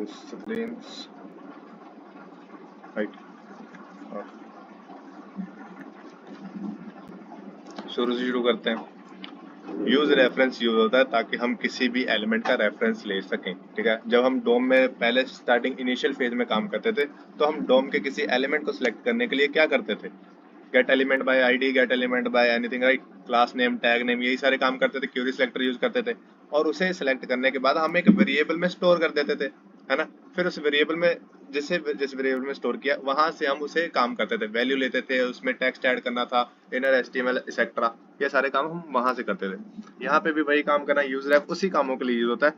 Disciplines, right. शुरू से शुरू करते हैं। यूज रेफरेंस यूज होता है ताकि हम किसी भी एलिमेंट का रेफरेंस ले सकें, ठीक है। जब हम डोम में पहले स्टार्टिंग इनिशियल फेज में काम करते थे तो हम डोम के किसी एलिमेंट को सिलेक्ट करने के लिए क्या करते थे, gate element by ID, gate element by anything, right, class name, tag name, यही सारे काम करते थे, क्वेरी सिलेक्टर यूज करते थे। और उसे सिलेक्ट करने के बाद हम एक वेरिएबल में स्टोर कर देते थे, है ना। फिर उस वेरिएबल में जिस वेरिएबल में स्टोर किया वहां से हम उसे काम करते थे, वैल्यू लेते थे, उसमें टेक्स्ट ऐड करना था, इनर एचटीएमएल एक्सेट्रा, ये सारे काम हम वहां से करते थे। यहाँ पे भी वही काम करना, यूज रैप उसी कामों के लिए यूज होता है,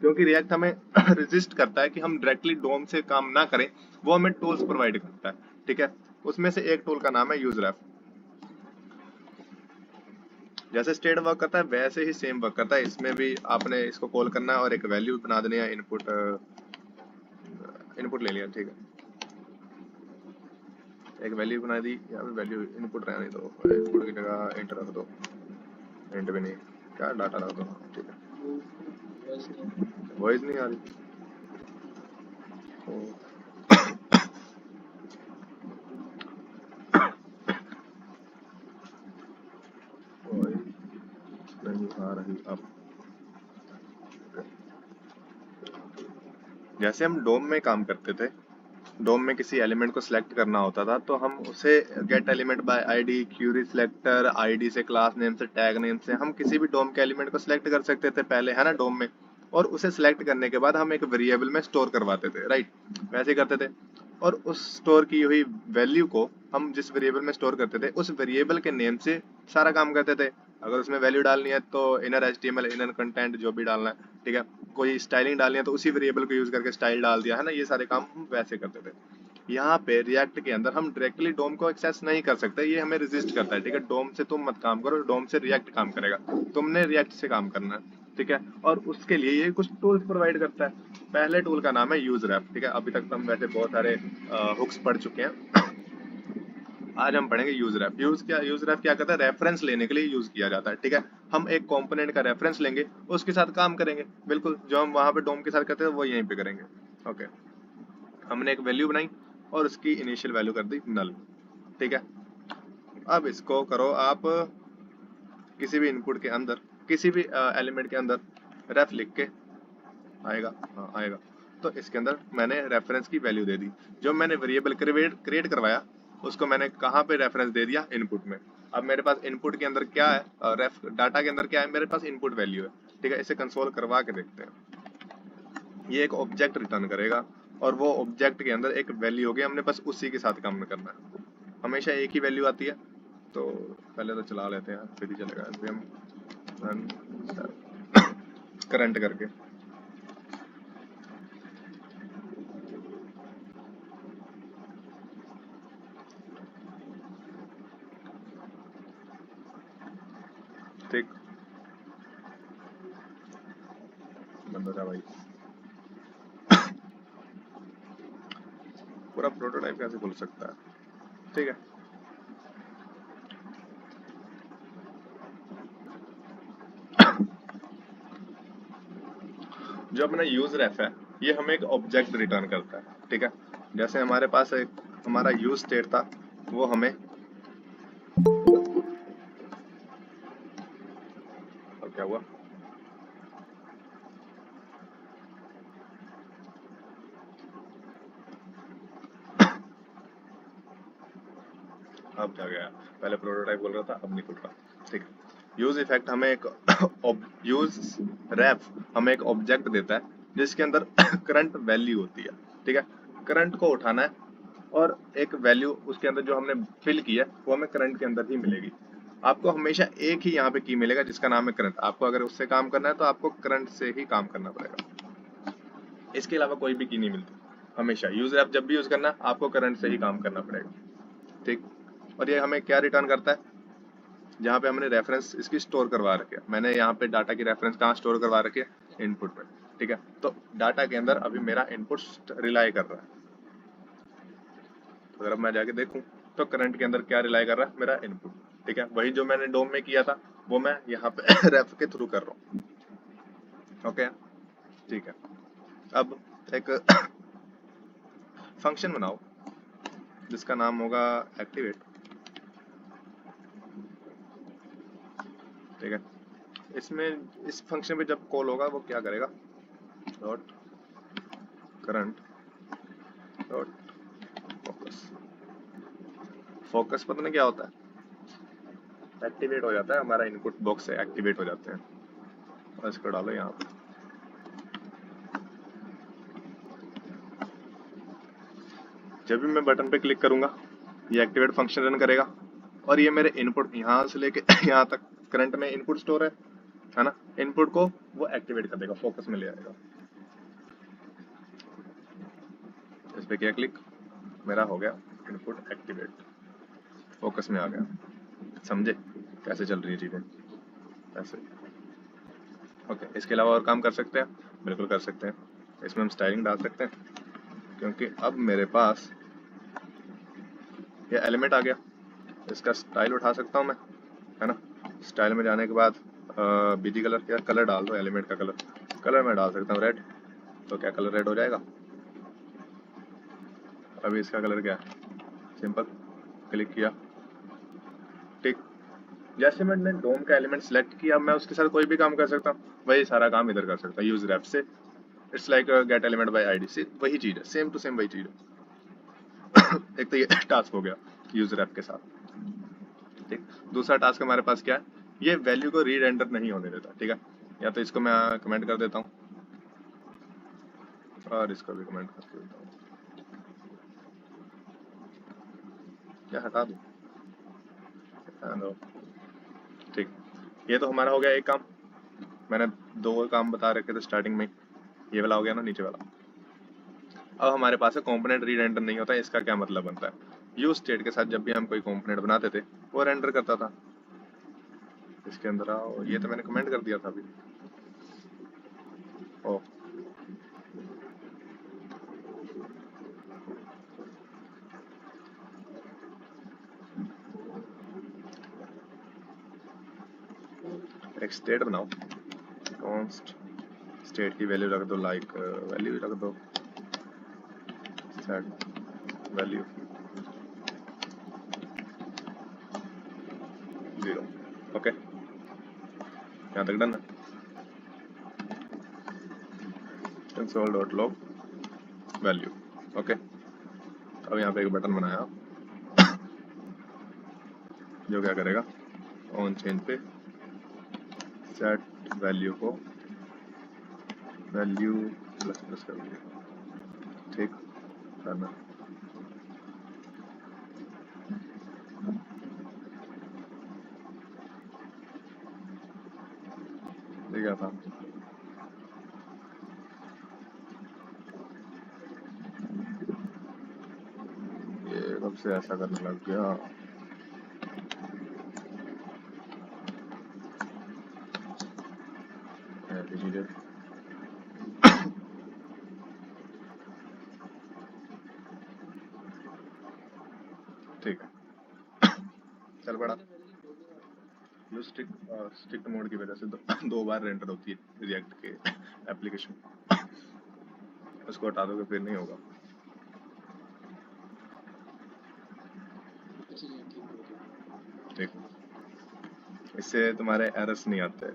क्योंकि रिएक्ट हमें रेजिस्ट करता है कि हम डायरेक्टली डोम से काम ना करें, वो हमें टूल्स प्रोवाइड करता है, ठीक है। उसमें से एक टूल का नाम है यूज रैप। जैसे स्टेट वर्क करता है वैसे ही सेम वर्क करता है, इसमें भी आपने इसको कॉल करना है और एक वैल्यू बना देनी है, इनपुट इनपुट ले लिया, ठीक है। एक वैल्यू बना दी, यहाँ पे वैल्यू इनपुट रहने दो, इनपुट की जगह इंट रख दो, इंट भी नहीं, क्या डाटा रख दो, ठीक है। वॉइस नहीं आ रही, नहीं आ रही अब। जैसे हम डोम में काम करते थे, डोम में किसी एलिमेंट को सिलेक्ट करना होता था तो हम उसे gate element by ID, Curie selector, ID से, क्लास नेम से, टैग नेम से हम किसी भी डोम के एलिमेंट को सिलेक्ट कर सकते थे पहले, है ना, डोम में। और उसे सिलेक्ट करने के बाद हम एक वेरिएबल में स्टोर करवाते थे, राइट, वैसे करते थे। और उस स्टोर की हुई वैल्यू को हम जिस वेरिएबल में स्टोर करते थे उस वेरिएबल के नेम से सारा काम करते थे। अगर उसमें वैल्यू डालनी है तो इनर एचटीएमएल, इनर कंटेंट जो भी डालना है, ठीक है। कोई स्टाइलिंग डालनी है तो उसी वेरिएबल को यूज करके स्टाइल डाल दिया, है ना, ये सारे काम हम वैसे करते थे। यहाँ पे रिएक्ट के अंदर हम डायरेक्टली डोम को एक्सेस नहीं कर सकते, ये हमें रेजिस्ट करता है, ठीक है। डोम से तुम मत काम करो, डोम से रिएक्ट काम करेगा, तुमने रिएक्ट से काम करना है, ठीक है। और उसके लिए ये कुछ टूल्स प्रोवाइड करता है। पहले टूल का नाम है यूज रैप, ठीक है। अभी तक तो हम वैसे बहुत सारे हुक्स पढ़ चुके हैं, आज हम पढ़ेंगे यूज रैप। यूज रैप क्या करता है, रेफरेंस लेने के लिए यूज किया जाता है, ठीक है। हम एक कंपोनेंट का रेफरेंस लेंगे, उसके साथ काम करेंगे, बिल्कुल जो हम वहां पे डोम के साथ करते हैं वो यहीं पे करेंगे, ओके। हमने एक वैल्यू बनाई और उसकी इनिशियल वैल्यू कर दी नल, ठीक है। अब इसको करो आप किसी भी इनपुट के अंदर, किसी भी एलिमेंट के अंदर रेफ लिख के, आएगा, हाँ आएगा। तो इसके अंदर मैंने रेफरेंस की वैल्यू दे दी, जो मैंने वेरिएबल क्रिएट करवाया उसको मैंने कहाँ पे रेफरेंस दे दिया, इनपुट में। अब मेरे पास इनपुट के अंदर क्या है, रेफ डाटा के अंदर क्या है, मेरे पास इनपुट वैल्यू है, ठीक है। इसे कंसोल करवा के देखते हैं। ये एक ऑब्जेक्ट रिटर्न करेगा और वो ऑब्जेक्ट के अंदर एक वैल्यू होगी, हमने बस उसी के साथ काम करना है, हमेशा एक ही वैल्यू आती है। तो पहले तो चला लेते हैं, फिर ही चलेगा, हम करंट करके ठीक बंद हो जा भाई। पूरा प्रोटोटाइप कैसे खुल सकता है, ठीक है। जो अपना यूज रेफ है ये हमें एक ऑब्जेक्ट रिटर्न करता है, ठीक है। जैसे हमारे पास एक हमारा यूज स्टेट था, वो हमें, अब क्या हुआ, अब क्या गया, पहले प्रोटोटाइप बोल रहा था अब नहीं खुल रहा, ठीक है। यूज इफेक्ट हमें एक यूज रेफ हमें एक ऑब्जेक्ट देता है जिसके अंदर करंट वैल्यू होती है, ठीक है। करंट को उठाना है और एक वैल्यू उसके अंदर जो हमने फिल की है वो हमें करंट के अंदर ही मिलेगी। आपको हमेशा एक ही यहाँ पे की मिलेगा जिसका नाम है करंट, आपको अगर उससे काम करना है तो आपको करंट से ही काम करना पड़ेगा, इसके अलावा कोई भी की नहीं मिलती। हमेशा यूज ऐप जब भी यूज करना आपको करंट से ही काम करना पड़ेगा, ठीक। और ये हमें क्या रिटर्न करता है, जहाँ पे हमने रेफरेंस इसकी स्टोर करवा रखी है, मैंने यहाँ पे डाटा की रेफरेंस कहाँ स्टोर करवा रखी है, इनपुट में, ठीक है। तो डाटा के अंदर अभी मेरा इनपुट रिलाई कर रहा है, अगर अब मैं जाके देखूं तो करंट के अंदर क्या रिलाई कर रहा है, मेरा इनपुट, ठीक है। वही जो मैंने डोम में किया था वो मैं यहाँ पे रेफ के थ्रू कर रहा हूँ, ओके, ठीक है। अब एक फंक्शन बनाओ जिसका नाम होगा एक्टिवेट, ठीक है। इसमें इस फंक्शन पे जब कॉल होगा वो क्या करेगा, dot current dot focus. Focus पता नहीं क्या होता है, एक्टिवेट हो जाता है, हमारा इनपुट बॉक्स से एक्टिवेट हो जाते हैं। और इसको डालो यहाँ पे, जब भी मैं बटन पे क्लिक करूंगा ये एक्टिवेट फंक्शन रन करेगा और ये मेरे इनपुट यहाँ से लेके यहाँ तक करंट में इनपुट स्टोर है ना, इनपुट को वो एक्टिवेट कर देगा, फोकस में ले आएगा। इस पे क्या क्लिक, मेरा हो गया इनपुट एक्टिवेट, फोकस में आ गया। समझे कैसे चल रही है चीजें ऐसे। ओके, इसके अलावा और काम कर सकते हैं, बिल्कुल कर सकते हैं। इसमें हम स्टाइलिंग डाल सकते हैं क्योंकि अब मेरे पास ये एलिमेंट आ गया, इसका स्टाइल उठा सकता हूँ मैं, है ना। स्टाइल में जाने के बाद बीजी कलर, क्या कलर डाल दो, एलिमेंट का कलर मैं डाल सकता हूँ रेड, तो क्या कलर रेड हो जाएगा। अभी इसका कलर क्या है, सिंपल क्लिक किया, टिक। जैसे मैंने डोम का एलिमेंट सेलेक्ट किया, मैं उसके साथ कोई भी काम कर सकता हूँ, वही सारा काम इधर कर सकता हूँ यूज रैप से। It's like get element by ID से, वही चीज है, सेम टू सेम वही चीज है। एक तो ये टास्क हो गया यूज रैप के साथ, ठीक। दूसरा टास्क हमारे पास क्या है, ये वैल्यू को रीरेंडर नहीं होने देता, ठीक है। या तो इसको मैं कमेंट कर देता हूँ और इसको भी कमेंट कर देता हूँ, क्या हटा दूँ, ठीक। ये तो हमारा हो गया एक काम, मैंने दो काम बता रखे थे स्टार्टिंग में, ये वाला हो गया ना नीचे वाला। अब हमारे पास है कंपोनेंट रीरेंडर नहीं होता है, इसका क्या मतलब बनता है, यूज स्टेट के साथ जब भी हम कोई कंपोनेंट बनाते थे वो रेंडर करता था। इसके अंदर आओ, ये तो मैंने कमेंट कर दिया था अभी। ओ एक स्टेट बनाओ, कॉन्स्ट स्टेट की वैल्यू रख दो, लाइक वैल्यू रख दो सेट वैल्यू 0। ओके, यहाँ तक डन है। console.log value, okay. अब यहाँ पे एक बटन बनाया जो क्या करेगा, ऑन चेंज पे सेट वैल्यू को वैल्यू प्लस प्लस कर दिया, ठीक करना। ये क्या था, ये कब से ऐसा करने लग गया। ऐसी चीजें, ठीक है, चल पड़ा। जो स्ट्रिक्ट मोड की वजह से दो बार रेंडर होती है रिएक्ट के एप्लीकेशन, उसको हटा दोगे फिर नहीं होगा। ठीक, इससे तुम्हारे एरर्स नहीं आते,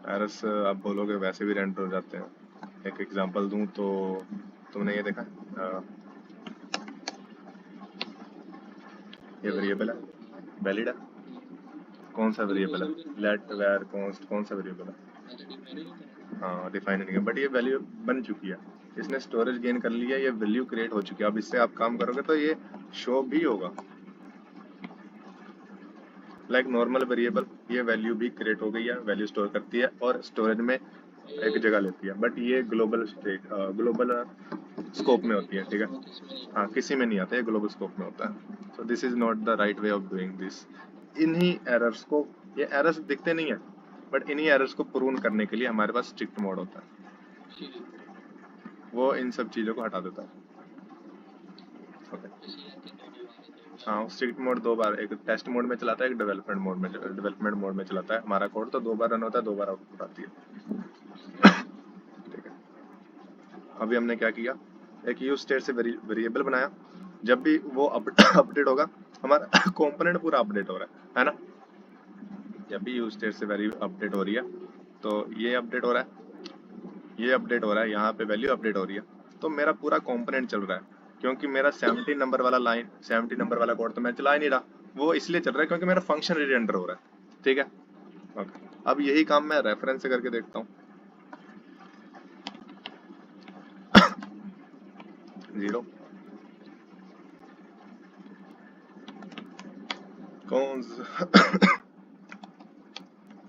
एरर्स आप बोलोगे वैसे भी रेंडर हो जाते हैं। एक एग्जांपल दूं तो तुमने ये देखा, ये वेरिएबल है, वैलिड है, कौन सा वेरिएबल है, लेट वेर कॉन्स्ट, कौन सा वेरिएबल है, हाँ डिफाइन नहीं है, बट ये वैल्यू बन चुकी है, इसने स्टोरेज गेन कर लिया, ये वैल्यू क्रिएट हो चुकी है। अब इससे आप काम करोगे तो ये शो भी होगा लाइक नॉर्मल वेरिएबल, ये वैल्यू भी क्रिएट हो गई है, वैल्यू स्टोर करती है और स्टोरेज में एक जगह लेती है, बट ये ग्लोबल ग्लोबल स्कोप में होती है, ठीक है। हाँ, किसी में नहीं आता है, ग्लोबल स्कोप में होता है। So this is not the right way of doing this. इन्हीं एरर्स को, ये एरर्स दिखते नहीं है बट इन्हीं एरर्स को प्रून करने के लिए हमारे पास स्ट्रिक्ट मोड होता है, वो इन सब चीज़ों को हटा देता है। ओके, हाँ स्ट्रिक्ट मोड दो बार, एक टेस्ट मोड में चलाता है, एक डेवलपमेंट मोड में चलाता है। हमारा कोड तो दो बार रन होता है, दो बार आउटपुट आती है, ठीक है। अभी हमने क्या किया, एक यूज स्टेट से वेरिएबल बनाया, जब भी वो अपडेट होगा हमारा कंपोनेंट पूरा अपडेट हो रहा है ना। जब भी यूज स्टेट से वैल्यू अपडेट हो रही है तो ये अपडेट हो रहा है, ये अपडेट हो रहा है, यहाँ पे वैल्यू अपडेट हो रही है, तो मेरा पूरा कंपोनेंट चल रहा है। क्योंकि मेरा 70 नंबर वाला लाइन 70 नंबर वाला कोड तो मैं चला ही नहीं रहा, वो इसलिए चल रहा है क्योंकि मेरा फंक्शन रीरेंडर हो रहा है। ठीक है, ओके। अब यही काम मैं रेफरेंस से करके देखता हूँ। 0 कौन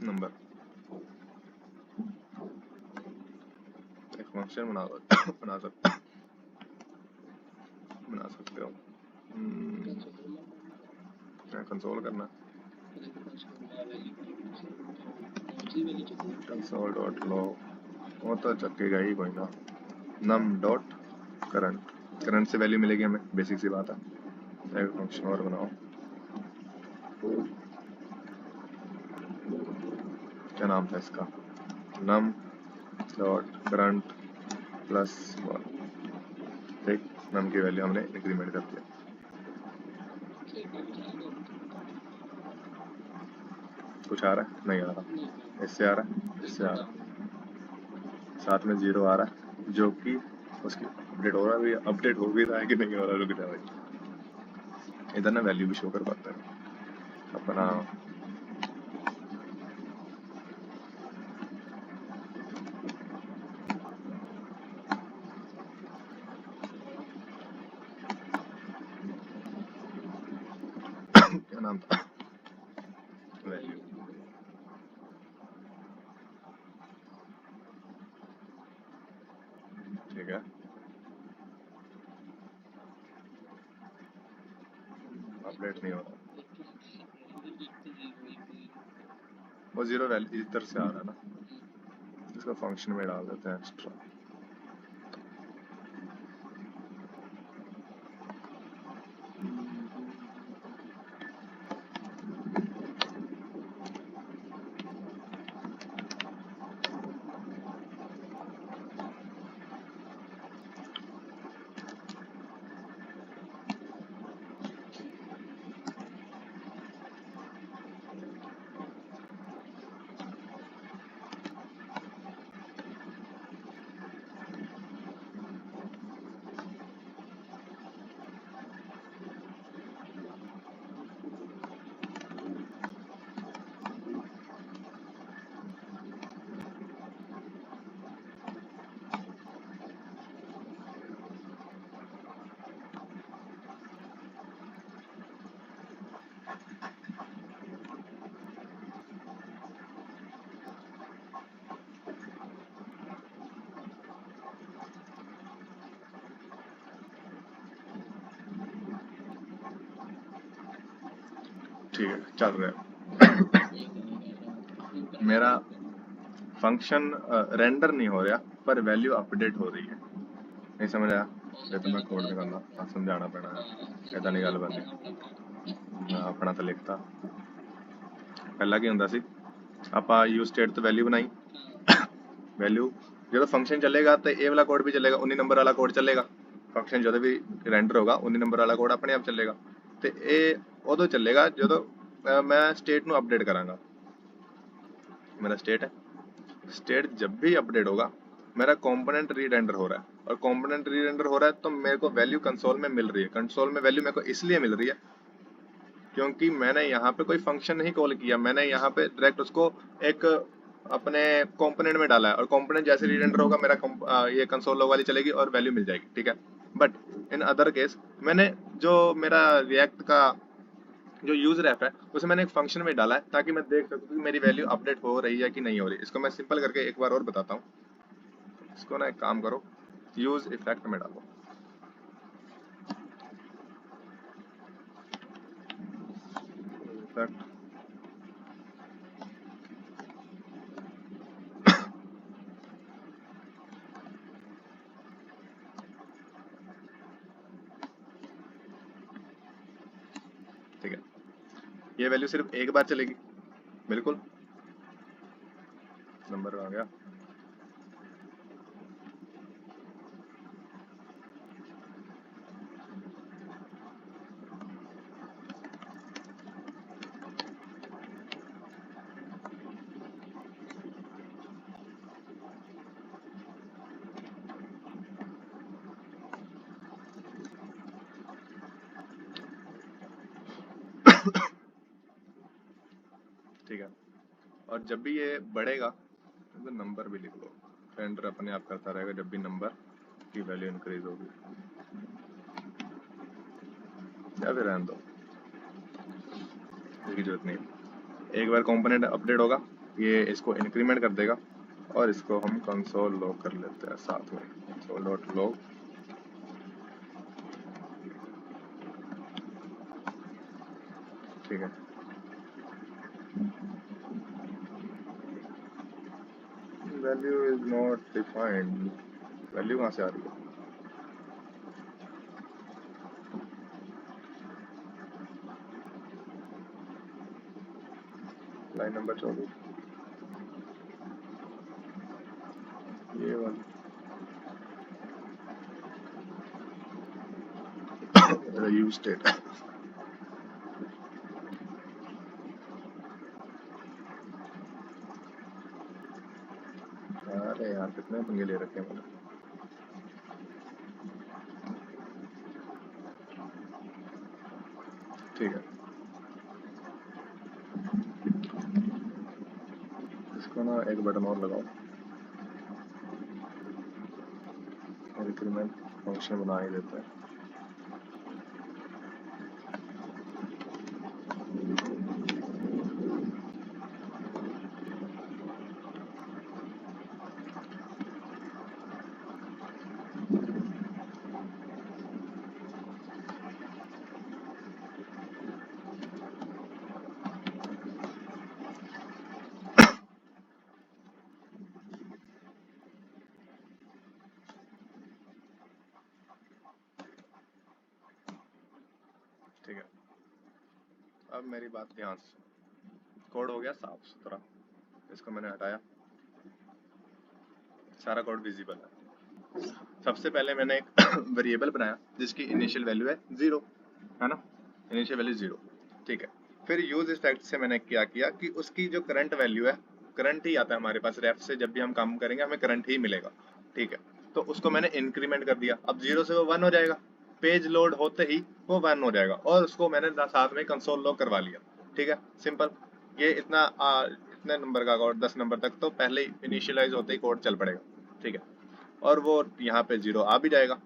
नंबर एक फंक्शन बना सकते हो, कंसोल करना, कंसोल डॉट लॉग वो तो चकेगा ही कोई ना, नम डॉट करंट, करंट से वैल्यू मिलेगी हमें, बेसिक सी बात है। एक फंक्शन और बनाओ, क्या नाम था इसका, नम डॉट करंट प्लस 1। ठीक, नम की वैल्यू हमने इंक्रीमेंट कर दिया। कुछ आ रहा है? नहीं आ रहा। इससे आ रहा है, इससे आ रहा है, साथ में 0 आ रहा है, जो कि उसकी अपडेट हो रहा है, अपडेट हो भी रहा है कि नहीं हो रहा, रुक जा भाई, इधर ना वैल्यू भी शो कर पाता है अपना। क्या नाम था, वैल्यू, ठीक है, अपडेट नहीं हो रहा, वो 0 वैल्यू इधर से आ रहा है ना, इसको फंक्शन में डाल देते हैं एक्स्ट्रा। ठीक है, चल रहा है मेरा फंक्शन रेंडर नहीं हो रहा पर वैल्यू अपडेट हो रही है, नहीं समझ आया? ये तो मैं कोड निकालना समझाना पैना है, इदा नहीं गल बननी, मैं अपना तो लिखता। पहला की हुंदा सी, ਆਪਾਂ यूज स्टेट तो वैल्यू बनाई, वैल्यू जो फंक्शन चलेगा तो ये वाला कोड भी चलेगा, 19 नंबर वाला कोड चलेगा, फंक्शन जो भी रेंडर होगा 19 नंबर वाला कोड अपने आप चलेगा, तो ये उदों चलेगा जो मैं स्टेट ਨੂੰ अपडेट करांगा। मेरा स्टेट है, स्टेट जब भी अपडेट होगा मेरा कंपोनेंट रीरेंडर हो रहा है, और कंपोनेंट रीरेंडर हो रहा है तो मेरे को वैल्यू कंसोल में मिल रही है। कंसोल में वैल्यू मेरे को इसलिए मिल रही है क्योंकि मैंने यहाँ पे कोई फंक्शन नहीं कॉल किया, मैंने यहाँ पे डायरेक्ट उसको एक अपने कंपोनेंट में डाला है, और कंपोनेंट जैसे रीरेंडर होगा मेरा ये कंसोल लॉग वाली चलेगी और वैल्यू मिल जाएगी। ठीक है, बट इन अदर केस मैंने जो मेरा रिएक्ट का जो यूज रेफ है उसे मैंने एक फंक्शन में डाला है ताकि मैं देख सकूं कि मेरी वैल्यू अपडेट हो रही है कि नहीं हो रही। इसको मैं सिंपल करके एक बार और बताता हूँ। इसको ना एक काम करो, यूज इफेक्ट में डालो, इफेक्ट ठीक है, ये वैल्यू सिर्फ एक बार चलेगी, बिल्कुल नंबर आ गया, ठीक है। और जब भी ये बढ़ेगा तो नंबर भी लिख लो, रेंडर अपने आप करता रहेगा जब भी नंबर की वैल्यू इंक्रीज होगी, या फिर रहने दो, इसकी जरूरत नहीं। एक बार कंपोनेंट अपडेट होगा ये इसको इंक्रीमेंट कर देगा, और इसको हम कंसोल लॉग कर लेते हैं साथ में, कंसोल डॉट लॉग। ठीक है, value is not defined, value कहाँ से आ रही है? लाइन नंबर 24, ये वाली यूज स्टेट। अरे यार कितने पंगे ले रखे हैं मैंने। ठीक है, इसको ना एक बटन और लगाओ, इंक्रीमेंट फंक्शन बना ही देते हैं। ठीक है, अब मेरी बात ध्यान से, कोड हो गया साफ सुथरा, इसको मैंने हटाया, सारा कोड विजिबल है। सबसे पहले मैंने एक वेरिएबल बनाया जिसकी इनिशियल वैल्यू है 0, है ना, इनिशियल वैल्यू 0। ठीक है, फिर यूज इफेक्ट से मैंने क्या किया कि उसकी जो करंट वैल्यू है, करंट ही आता है हमारे पास, रेफ से जब भी हम काम करेंगे हमें करंट ही मिलेगा। ठीक है, तो उसको मैंने इंक्रीमेंट कर दिया, अब 0 से वो 1 हो जाएगा, पेज लोड होते ही वो 1 हो जाएगा, और उसको मैंने साथ में कंसोल लॉग करवा लिया। ठीक है, सिंपल। ये इतने नंबर का कोड 10 नंबर तक तो पहले इनिशियलाइज होते ही कोड चल पड़ेगा। ठीक है, और वो यहाँ पे 0 आ भी जाएगा।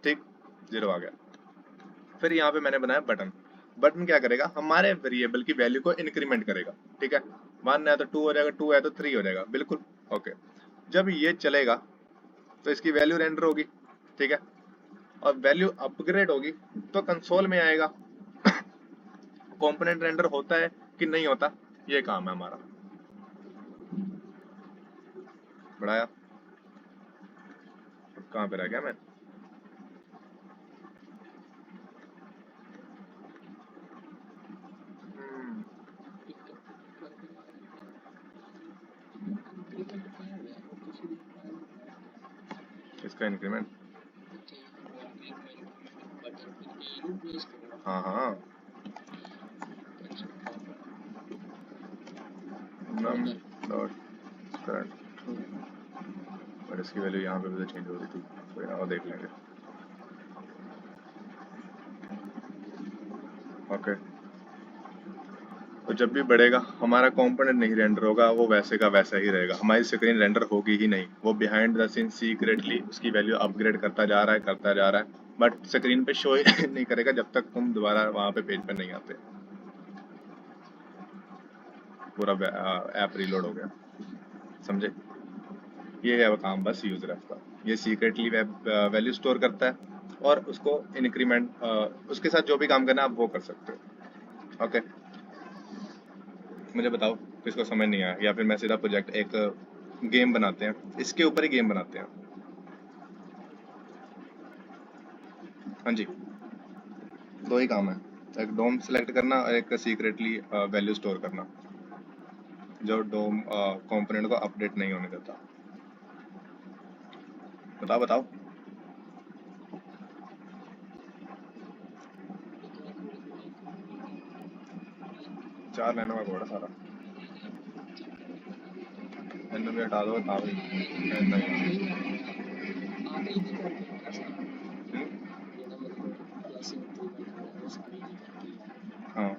ठीक, 0 आ गया। फिर यहाँ पे मैंने बनाया बटन, बटन क्या करेगा, हमारे वेरिएबल की वैल्यू को इंक्रीमेंट करेगा। ठीक है, 1 है तो 2 हो जाएगा, 2 है तो 3 हो जाएगा, बिल्कुल ओके। जब ये चलेगा तो इसकी वैल्यू रेंडर होगी। ठीक है, और वैल्यू अपग्रेड होगी तो कंसोल में आएगा। कंपोनेंट रेंडर होता है कि नहीं होता, ये काम है हमारा। बढ़ाया, कहाँ पे रह गया मैं? इसका इंक्रीमेंट, हाँ हाँ, नम डॉट करंट, और इसकी वैल्यू यहाँ पे भी चेंज हो रही थी, कोई ना, वो देख लेंगे। ओके, तो जब भी बढ़ेगा हमारा कंपोनेंट नहीं रेंडर होगा, वो वैसे का वैसा ही रहेगा, हमारी स्क्रीन रेंडर होगी ही नहीं, वो बिहाइंड द सीन सीक्रेटली उसकी वैल्यू अपग्रेड करता जा रहा है, बट स्क्रीन पे शो ही नहीं करेगा जब तक तुम दोबारा वहाँ पे पेज पे नहीं आते। पूरा ऐप रीलोड हो गया, समझे? ये है वो काम बस यूजर ऐप का, ये सीक्रेटली वैल्यू स्टोर करता है, और उसको इंक्रीमेंट उसके साथ जो भी काम करना है आप वो कर सकते हो। ओके, मुझे बताओ किसको समझ नहीं आया, या फिर मैं सीधा प्रोजेक्ट एक गेम बनाते हैं, इसके ऊपर ही गेम बनाते हैं। हाँ जी, दो ही काम है, एक डोम सेलेक्ट करना और एक सीक्रेटली वैल्यू स्टोर करना, जो डोम कंपोनेंट को अपडेट नहीं होने देता। बताओ बताओ। 4 लाइनों का कोड है सारा, एन भी हटा दो, था नहीं। हाँ,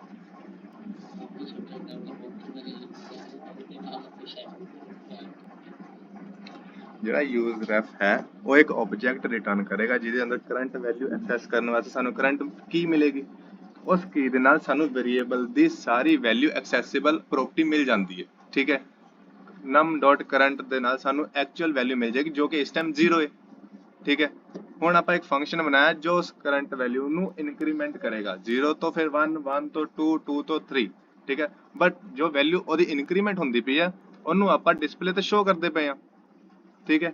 ਜਿਹੜਾ यूज ref है वो एक ऑब्जेक्ट रिटर्न करेगा ਜਿਹਦੇ ਅੰਦਰ ਕਰੰਟ ਵੈਲਿਊ ਐਕਸੈਸ ਕਰਨ ਵਾਸਤੇ ਸਾਨੂੰ ਕਰੰਟ ਕੀ ਮਿਲੇਗੀ। ਉਸ ਕੀ ਦੇ ਨਾਲ ਸਾਨੂੰ ਵੇਰੀਏਬਲ ਦੀ ਸਾਰੀ ਵੈਲਿਊ ਐਕਸੈਸਿਬਲ ਪ੍ਰੋਪਰਟੀ ਮਿਲ ਜਾਂਦੀ ਹੈ। ਠੀਕ ਹੈ, ਨਮ ਡਾਟ ਕਰੰਟ ਦੇ ਨਾਲ ਸਾਨੂੰ ਐਕਚੁਅਲ ਵੈਲਿਊ ਮਿਲ ਜਾਏਗੀ ਜੋ ਕਿ ਇਸ ਟਾਈਮ 0 ਹੈ। ਠੀਕ ਹੈ, ਹੁਣ ਆਪਾਂ ਇੱਕ ਫੰਕਸ਼ਨ ਬਣਾਇਆ ਜੋ ਉਸ ਕਰੰਟ ਵੈਲਿਊ ਨੂੰ ਇਨਕਰੀਮੈਂਟ ਕਰੇਗਾ 0 ਤੋਂ ਫਿਰ 1 1 ਤੋਂ 2 2 ਤੋਂ 3। ਠੀਕ ਹੈ, ਬਟ ਜੋ ਵੈਲਿਊ ਉਹਦੀ ਇਨਕਰੀਮੈਂਟ ਹੁੰਦੀ ਪਈ ਆ ਉਹਨੂੰ ਆਪਾਂ ਡਿਸਪਲੇ ਤੇ ਸ਼ੋ ਕਰਦੇ ਪਏ ਆ। ठीक है,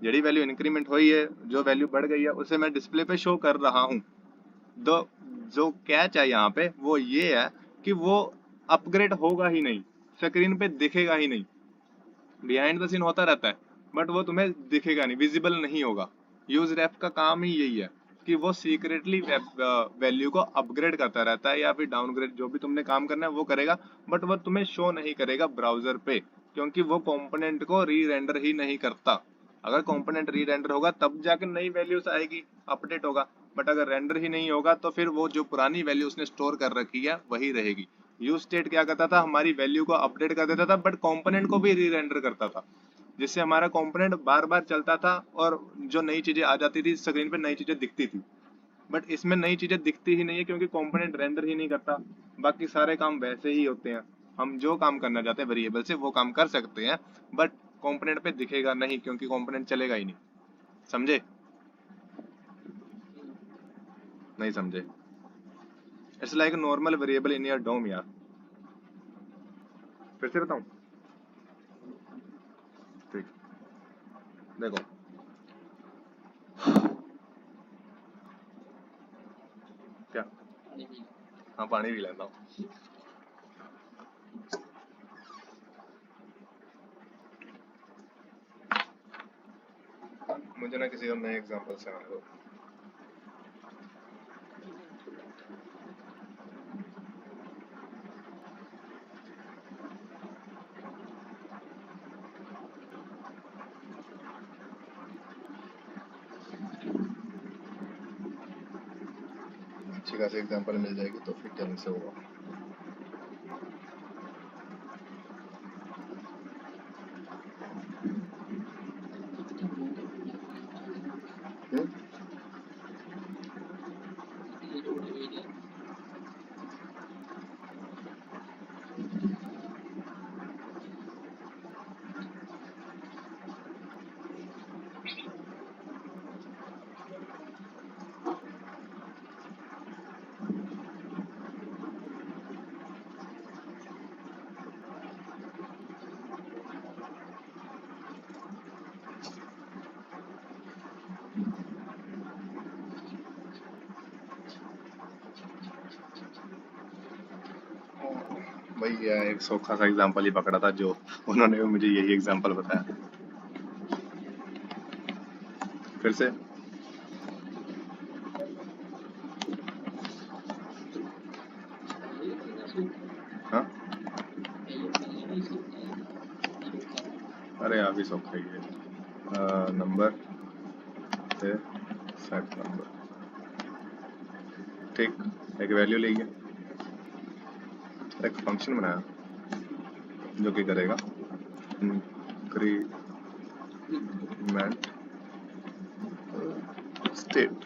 जड़ी वैल्यू इंक्रीमेंट हुई है, जो वैल्यू बढ़ गई है उसे मैं डिस्प्ले पे शो कर रहा हूँ। तो जो कैच है यहाँ पे वो ये है कि वो अपग्रेड होगा ही नहीं, स्क्रीन पे दिखेगा ही नहीं। बिहाइंड द सीन होता रहता है बट वो तुम्हें दिखेगा नहीं, विजिबल नहीं होगा। यूज रेफ का काम ही यही है कि वो सीक्रेटली वैल्यू को अपग्रेड करता रहता है या फिर डाउनग्रेड, जो भी तुमने काम करना है वो करेगा, बट वो तुम्हें शो नहीं करेगा ब्राउजर पे, क्योंकि वो कंपोनेंट को री रेंडर ही नहीं करता। अगर कंपोनेंट री रेंडर होगा तब जाकर नई वैल्यूज आएगी, अपडेट होगा, बट अगर रेंडर ही नहीं होगा तो फिर वो जो पुरानी वैल्यू उसने स्टोर कर रखी है वही रहेगी। यूज स्टेट क्या करता था, हमारी वैल्यू को अपडेट कर देता था बट कंपोनेंट को भी री रेंडर करता था, जिससे हमारा कंपोनेंट बार बार चलता था और जो नई चीजें आ जाती थी स्क्रीन पे, नई चीजें दिखती थी। बट इसमें नई चीजें दिखती ही नहीं है क्योंकि कंपोनेंट रेंडर ही नहीं करता, बाकी सारे काम वैसे ही होते हैं। हम जो काम करना चाहते हैं वेरिएबल से वो काम कर सकते हैं, बट कंपोनेंट पे दिखेगा नहीं क्योंकि कंपोनेंट चलेगा ही नहीं। समझे? नहीं समझे? It's like normal variable in your DOM यार। फिर से बताऊं? ठीक, देखो क्या, हाँ पानी भी लेता हूँ। मुझे ना किसी और नए एग्जांपल से आने दो। अच्छी खासी एग्जांपल मिल जाएगी तो फिर ढंग से होगा। भैया एक सौखा सा एग्जांपल ही पकड़ा था जो उन्होंने मुझे यही एग्जांपल बताया। फिर से हाँ, अरे आप ही सौखा ही है। नंबर से सेट नंबर, ठीक, एक वैल्यू ली है, एक फंक्शन बनाया जो कि करेगा इंक्रीमेंट स्टेट,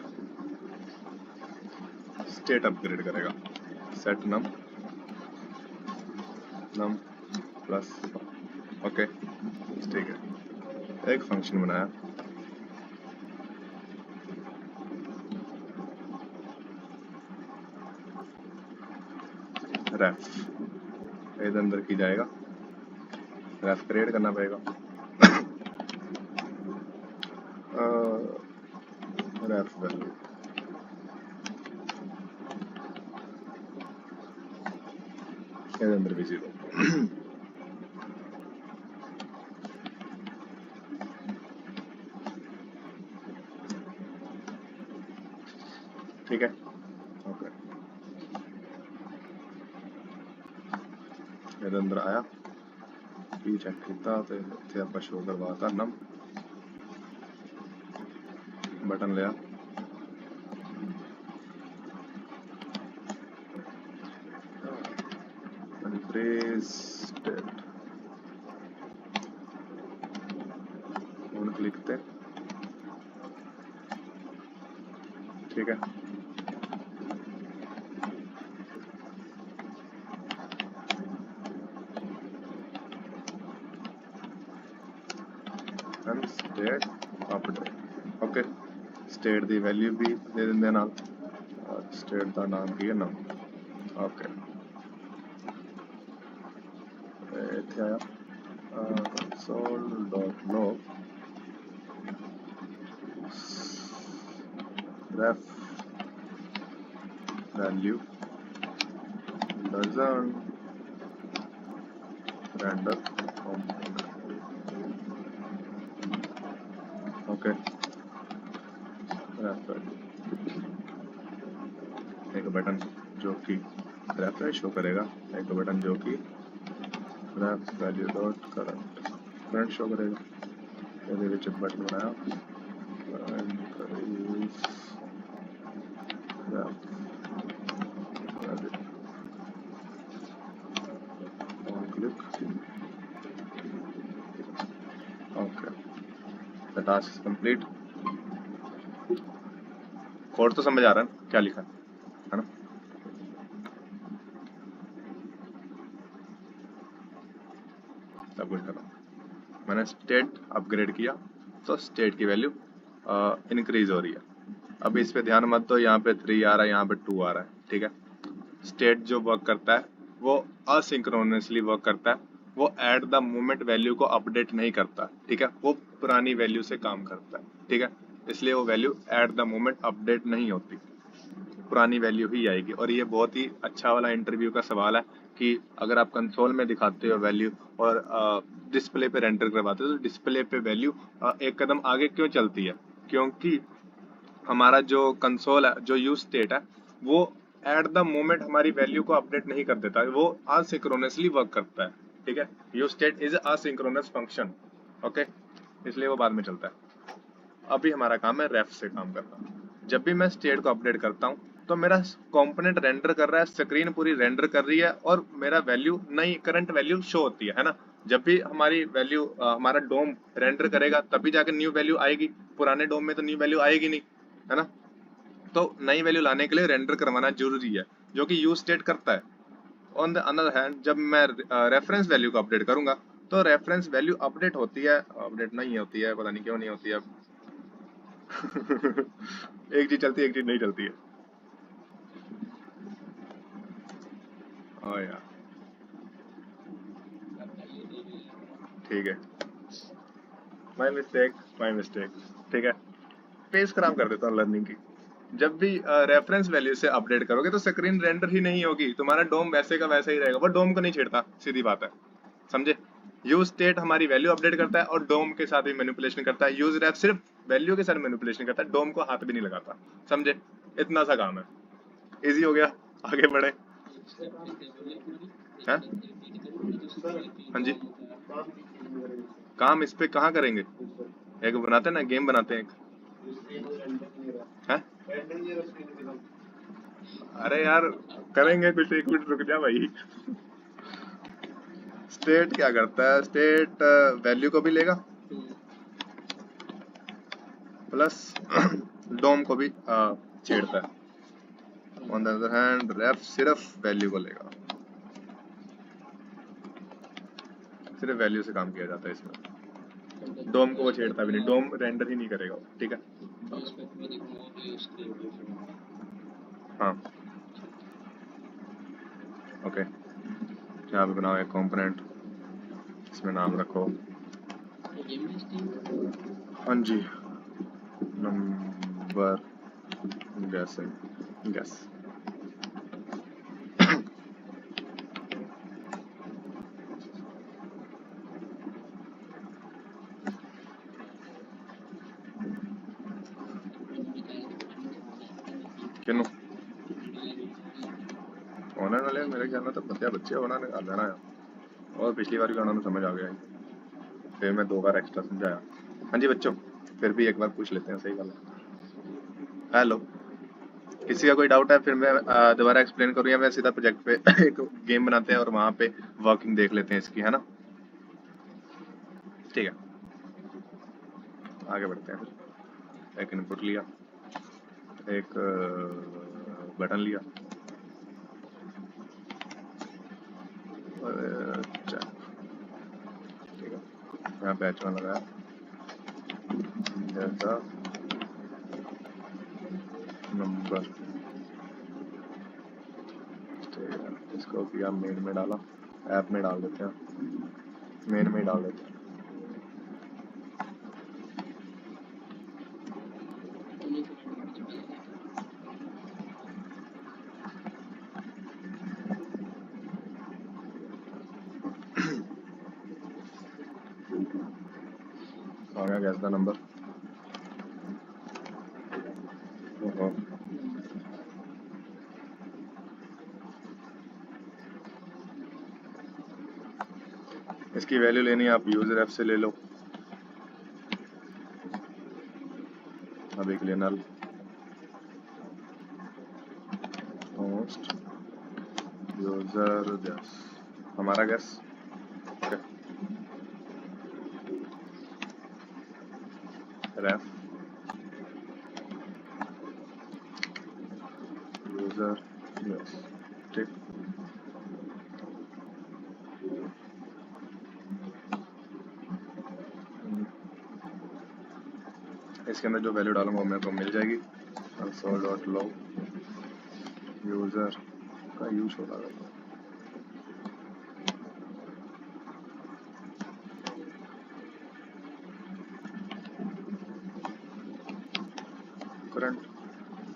स्टेट अपग्रेड करेगा, सेट नम प्लस, ओके ठीक है। एक फंक्शन बनाया रेफ, इसके अंदर की जाएगा, रेफ क्रिएट करना पड़ेगा। रेफ वैल्यू इसके अंदर भी 0। ठीक है, ओके, ਇਹਦੇ ਅੰਦਰ ਆਇਆ ਕੀ ਚੈੱਕ ਕੀਤਾ ਤੇ ਇੱਥੇ ਆਪਾਂ ਸ਼ੋ ਕਰਵਾਤਾ ਨਮ ਬਟਨ ਲਿਆ, increase state, ਹੁਣ स्टेट अपडेट। ओके, स्टेट दी वैल्यू भी दे देंगे नाल, स्टेट का नाम की है ना। ओके, इत्थे आया console.log ref value doesn't render component। Okay, ref value एक बटन जो कि रेफरेंस शो करेगा, एक बटन जो कि ref value dot current show करेगा। ਇਹਦੇ ਵਿੱਚ ਬਟਨ बनाया click। Okay, the task is complete. Code तो समझ आ रहा है क्या लिखा है ना? सब कुछ करो। मैंने स्टेट अपग्रेड किया तो स्टेट की वैल्यू इंक्रीज हो रही है। अब इस पे ध्यान मत दो, यहाँ पे 3 आ रहा है, यहाँ पे 2 आ रहा है, ठीक है। स्टेट जो वर्क करता है वो असिंक्रोनसली वर्क करता है, वो एट द मोमेंट वैल्यू को अपडेट नहीं करता, ठीक है। वो पुरानी वैल्यू से काम करता है, ठीक है। इसलिए वो value at the moment update नहीं होती, पुरानी वैल्यू ही आएगी। और ये बहुत ही अच्छा वाला इंटरव्यू का सवाल है कि अगर आप कंसोल में दिखाते हो वैल्यू और डिस्प्ले पे रेंडर करवाते हो तो डिस्प्ले पे वैल्यू एक कदम आगे क्यों चलती है? क्योंकि हमारा जो कंसोल है, जो यूज स्टेट है, वो एट द मोमेंट हमारी वैल्यू को अपडेट नहीं कर देता, वो असिंक्रोनसली वर्क करता है, ठीक है। Use state is asynchronous function, okay, इसलिए वो बाद में चलता है। अभी हमारा काम है रेफ से काम करना। जब भी मैं स्टेट को अपडेट करता हूँ तो मेरा कंपोनेंट रेंडर कर रहा है, स्क्रीन पूरी रेंडर कर रही है और मेरा वैल्यू नई करंट वैल्यू शो होती है ना। जब भी हमारी वैल्यू हमारा डोम रेंडर करेगा तभी जाकर न्यू वैल्यू आएगी, पुराने डोम में तो न्यू वैल्यू आएगी नहीं, है ना। तो नई वैल्यू लाने के लिए रेंडर करवाना जरूरी है, जो कि यूज स्टेट करता है। ऑन द अदर हैंड जब मैं रेफरेंस वैल्यू को अपडेट करूंगा तो रेफरेंस वैल्यू अपडेट होती है, अपडेट नहीं होती है, पता नहीं क्यों नहीं होती है। एक चीज चलती है, एक चीज नहीं चलती है। ओ यार ठीक है, माय मिस्टेक, ठीक है। पेज खराब कर देता हूँ लर्निंग की। जब भी रेफरेंस वैल्यू से अपडेट करोगे तो स्क्रीन रेंडर ही नहीं होगी, तुम्हारा डोम वैसे का वैसा ही रहेगा, वो डोम को नहीं छेड़ता, सीधी बात है, समझे। यूज स्टेट हमारी वैल्यू अपडेट करता है और डोम के साथ भी मैनिपुलेशन करता है। यूज रेफ सिर्फ वैल्यू के साथ मैनिपुलेशन करता है, डोम को हाथ भी नहीं लगाता, समझे। इतना सा काम है, इजी हो गया, आगे बढ़े। हैं? हाँ जी, काम इस पे कहाँ करेंगे, एक बनाते हैं ना, गेम बनाते हैं एक। हैं? अरे यार करेंगे कुछ, एक मिनट रुक जा भाई। स्टेट क्या करता है, स्टेट वैल्यू को भी लेगा प्लस डोम को भी छेड़ता है। ऑन द अदर हैंड रेफ सिर्फ वैल्यू को लेगा, सिर्फ वैल्यू से काम किया जाता है इसमें, डोम को वो छेड़ता भी नहीं, डोम रेंडर ही नहीं करेगा, ठीक है। हाँ ओके, यहाँ पे बनाओ एक कंपोनेंट, इसमें नाम रखो, हाँ जी, नंबर गैस। किन्नू होने वाले मेरे ख्याल में तो बच्चे होना लेना है, और पिछली बार भी उन्होंने समझ आ गया, फिर मैं 2 बार एक्स्ट्रा समझाया। हाँ जी बच्चों, फिर भी एक बार पूछ लेते हैं, सही गल है। हेलो, किसी का कोई डाउट है फिर मैं दोबारा एक्सप्लेन करूँ या मैं सीधा प्रोजेक्ट पे एक गेम बनाते हैं और वहां पे वर्किंग देख लेते हैं इसकी, है ना। ठीक है, आगे बढ़ते हैं। एक इनपुट लिया, एक बटन लिया, ठीक है, यहाँ पे H1 लगाया, ऐसा नंबर, इसको किया मेन में डाला, ऐप में डाल देते हैं, मेन में डाल देते हैं। आ गया गैस का नंबर। इसकी वैल्यू लेनी है आप यूजर ऐप से ले लो। अब एक लेना होस्ट यूजर गैस, हमारा गैस रेफ यूजर गैस, ठीक। इसके अंदर जो वैल्यू डालूंगा वो मेरे को मिल जाएगी। console.log यूजर का यूज होगा करंट,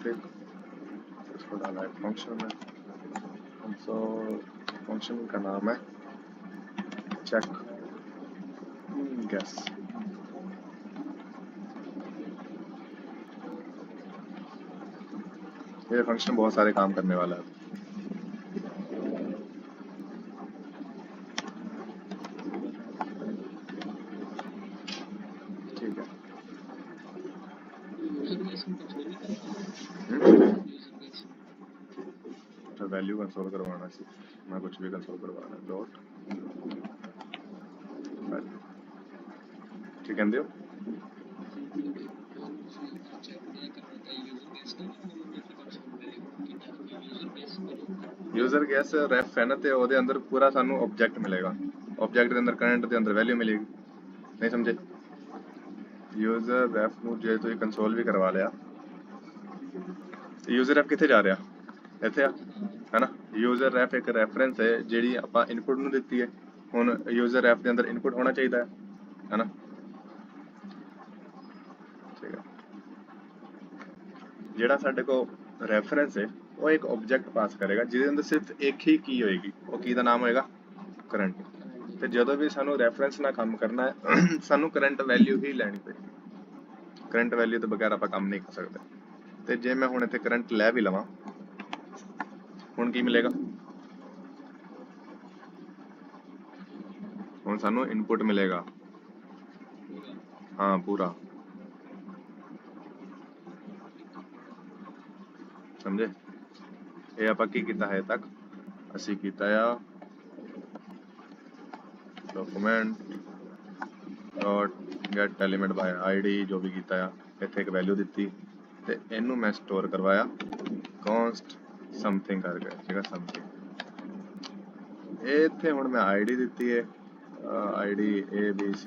ठीक। इसको डाला है फंक्शन में, console फंक्शन का नाम है चेक गैस। ये फंक्शन बहुत सारे काम करने वाला है। ठीक है, तो वैल्यू कंसोल करवाना सी, मैं कुछ भी कंसोल करवाना डॉट वैल्यू, ठीक है। यूजर गैस रैफ है ना, तो ਉਹਦੇ ਅੰਦਰ पूरा सानू ऑब्जेक्ट मिलेगा, ऑब्जेक्ट के अंदर करंट के अंदर वैल्यू मिलेगी, नहीं समझे। यूजर रैफ ਨੂੰ ਜੇ ਤੁਸੀਂ ਕੰਸੋਲ ਵੀ ਕਰਵਾ ਲਿਆ, यूजर रैफ ਕਿੱਥੇ ਜਾ ਰਿਹਾ, ਇੱਥੇ ਆ, है ना। यूजर रैफ एक रेफरेंस है ਜਿਹੜੀ ਆਪਾਂ ਇਨਪੁਟ ਨੂੰ ਦਿੱਤੀ ਹੈ। ਹੁਣ यूजर रैफ ਦੇ ਅੰਦਰ ਇਨਪੁਟ ਹੋਣਾ ਚਾਹੀਦਾ है ना, ठीक है। ਜਿਹੜਾ ਸਾਡੇ ਕੋਲ रेफरेंस है वो एक ऑब्जेक्ट पास करेगा ਜਿਹਦੇ ਅੰਦਰ सिर्फ एक ही की होएगी, वो की ਦਾ ਨਾਮ ਹੋਏਗਾ करंट। ਤੇ ਜਦੋਂ ਵੀ ਸਾਨੂੰ रेफरेंस ਨਾਲ ਕੰਮ ਕਰਨਾ ਹੈ ਸਾਨੂੰ करंट वैल्यू ही ਲੈਣੀ ਪਏਗੀ, करंट वैल्यू ਤੋਂ ਬਗੈਰ ਆਪਾਂ ਕੰਮ ਨਹੀਂ ਕਰ ਸਕਦੇ। ਤੇ ਜੇ ਮੈਂ ਹੁਣ ਇੱਥੇ करंट ਲੈ ਵੀ ਲਵਾਂ, ਹੁਣ ਕੀ ਮਿਲੇਗਾ, ਹੁਣ ਸਾਨੂੰ इनपुट मिलेगा, हाँ पूरा, समझे। ਇਹ ਆਪਾਂ ਕੀ ਕੀਤਾ ਹੈ ਤੱਕ, ਅਸੀਂ ਕੀਤਾ ਆ ਡਾਕੂਮੈਂਟ ਡਾਟ ਗੈਟ ਐਲੀਮੈਂਟ ਬਾਈ ਆਈਡੀ, ਜੋ ਵੀ ਕੀਤਾ ਆ, ਇੱਥੇ ਇੱਕ ਵੈਲਿਊ ਦਿੱਤੀ ਤੇ ਇਹਨੂੰ ਮੈਂ ਸਟੋਰ ਕਰਵਾਇਆ const ਸਮਥਿੰਗ ਕਰਕੇ, ਠੀਕ ਹੈ ਸਮਥਿੰਗ। ਇਹ ਇੱਥੇ ਹੁਣ ਮੈਂ ਆਈਡੀ ਦਿੱਤੀ ਹੈ, ਆਈਡੀ ABC,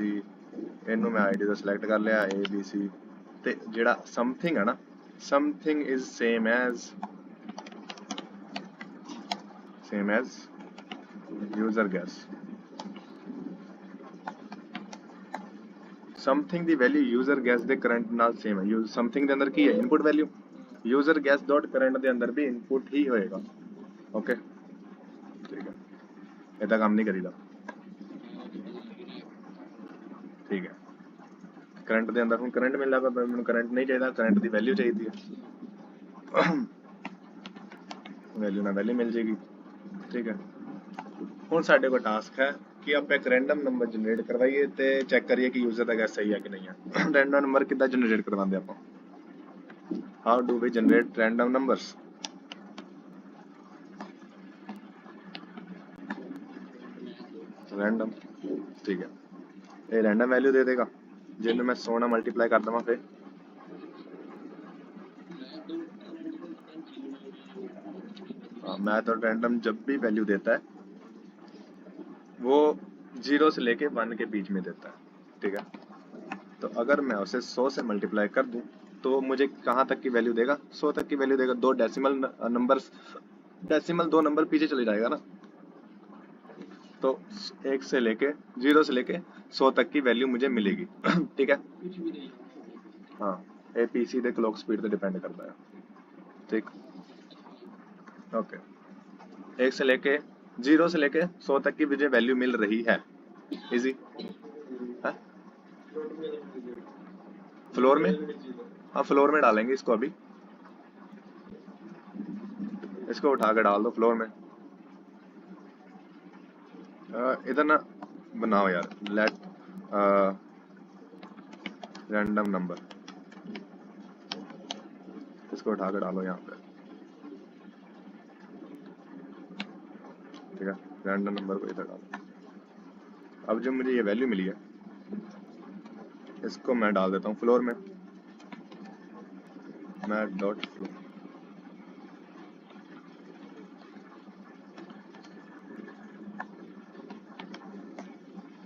ਇਹਨੂੰ ਮੈਂ ਆਈਡੀ ਦਾ ਸਿਲੈਕਟ ਕਰ ਲਿਆ ABC, ਤੇ ਜਿਹੜਾ ਸਮਥਿੰਗ ਹੈ ਨਾ, something is same as user guess. Something दी वैल्यू यूजर गैस दे करंट नाल सेम है। समथिंग दे अंदर की है input value, user guess dot current दे अंदर भी इनपुट ही होएगा, ओके ठीक है। इदा काम नहीं करीदा, ठीक है। करंट दे अंदर हुण करंट मिलदा पिया, मैनूं करंट नहीं चाहिए, करंट दी वैल्यू चाहिए है, वैल्यू ना वैल्यू मिल जाएगी, ठीक है। हुण साडे कोल टास्क है कि आप एक रैंडम नंबर जनरेट करवाइए ते चेक करिए कि यूजर का गैस सही है कि नहीं है। रैंडम नंबर कितना जनरेट करवाते आप, how do we generate random numbers. Random, ठीक है, ये रैंडम वैल्यू दे देगा जिन्हें मैं 100 ना मल्टीप्लाई कर देवां, फिर मैथड रैंडम जब भी वैल्यू देता है वो 0 से लेके 1 के बीच में देता है, ठीक है। तो अगर मैं उसे 100 से मल्टीप्लाई कर दूं तो मुझे कहाँ तक की वैल्यू देगा? 100 तक की वैल्यू देगा। दो डेसिमल 2 नंबर पीछे चले जाएगा ना। तो 1 से लेके 0 से लेके 100 तक की वैल्यू मुझे मिलेगी। ठीक है, हाँ, AP सीधे क्लॉक स्पीड पे डिपेंड करता है। ठीक, ओके। 1 से लेके 0 से लेके 100 तक की मुझे वैल्यू मिल रही है। इजी है। फ्लोर में, हाँ फ्लोर में डालेंगे इसको। अभी इसको उठा के डाल दो फ्लोर में। इधर ना बनाओ यार, लेट रैंडम नंबर, इसको उठा के डालो यहाँ पे। ठीक है, रैंडम नंबर को इधर डालो। अब जो मुझे ये वैल्यू मिली है इसको मैं डाल देता हूँ फ्लोर में, मैथ डॉट फ्लोर।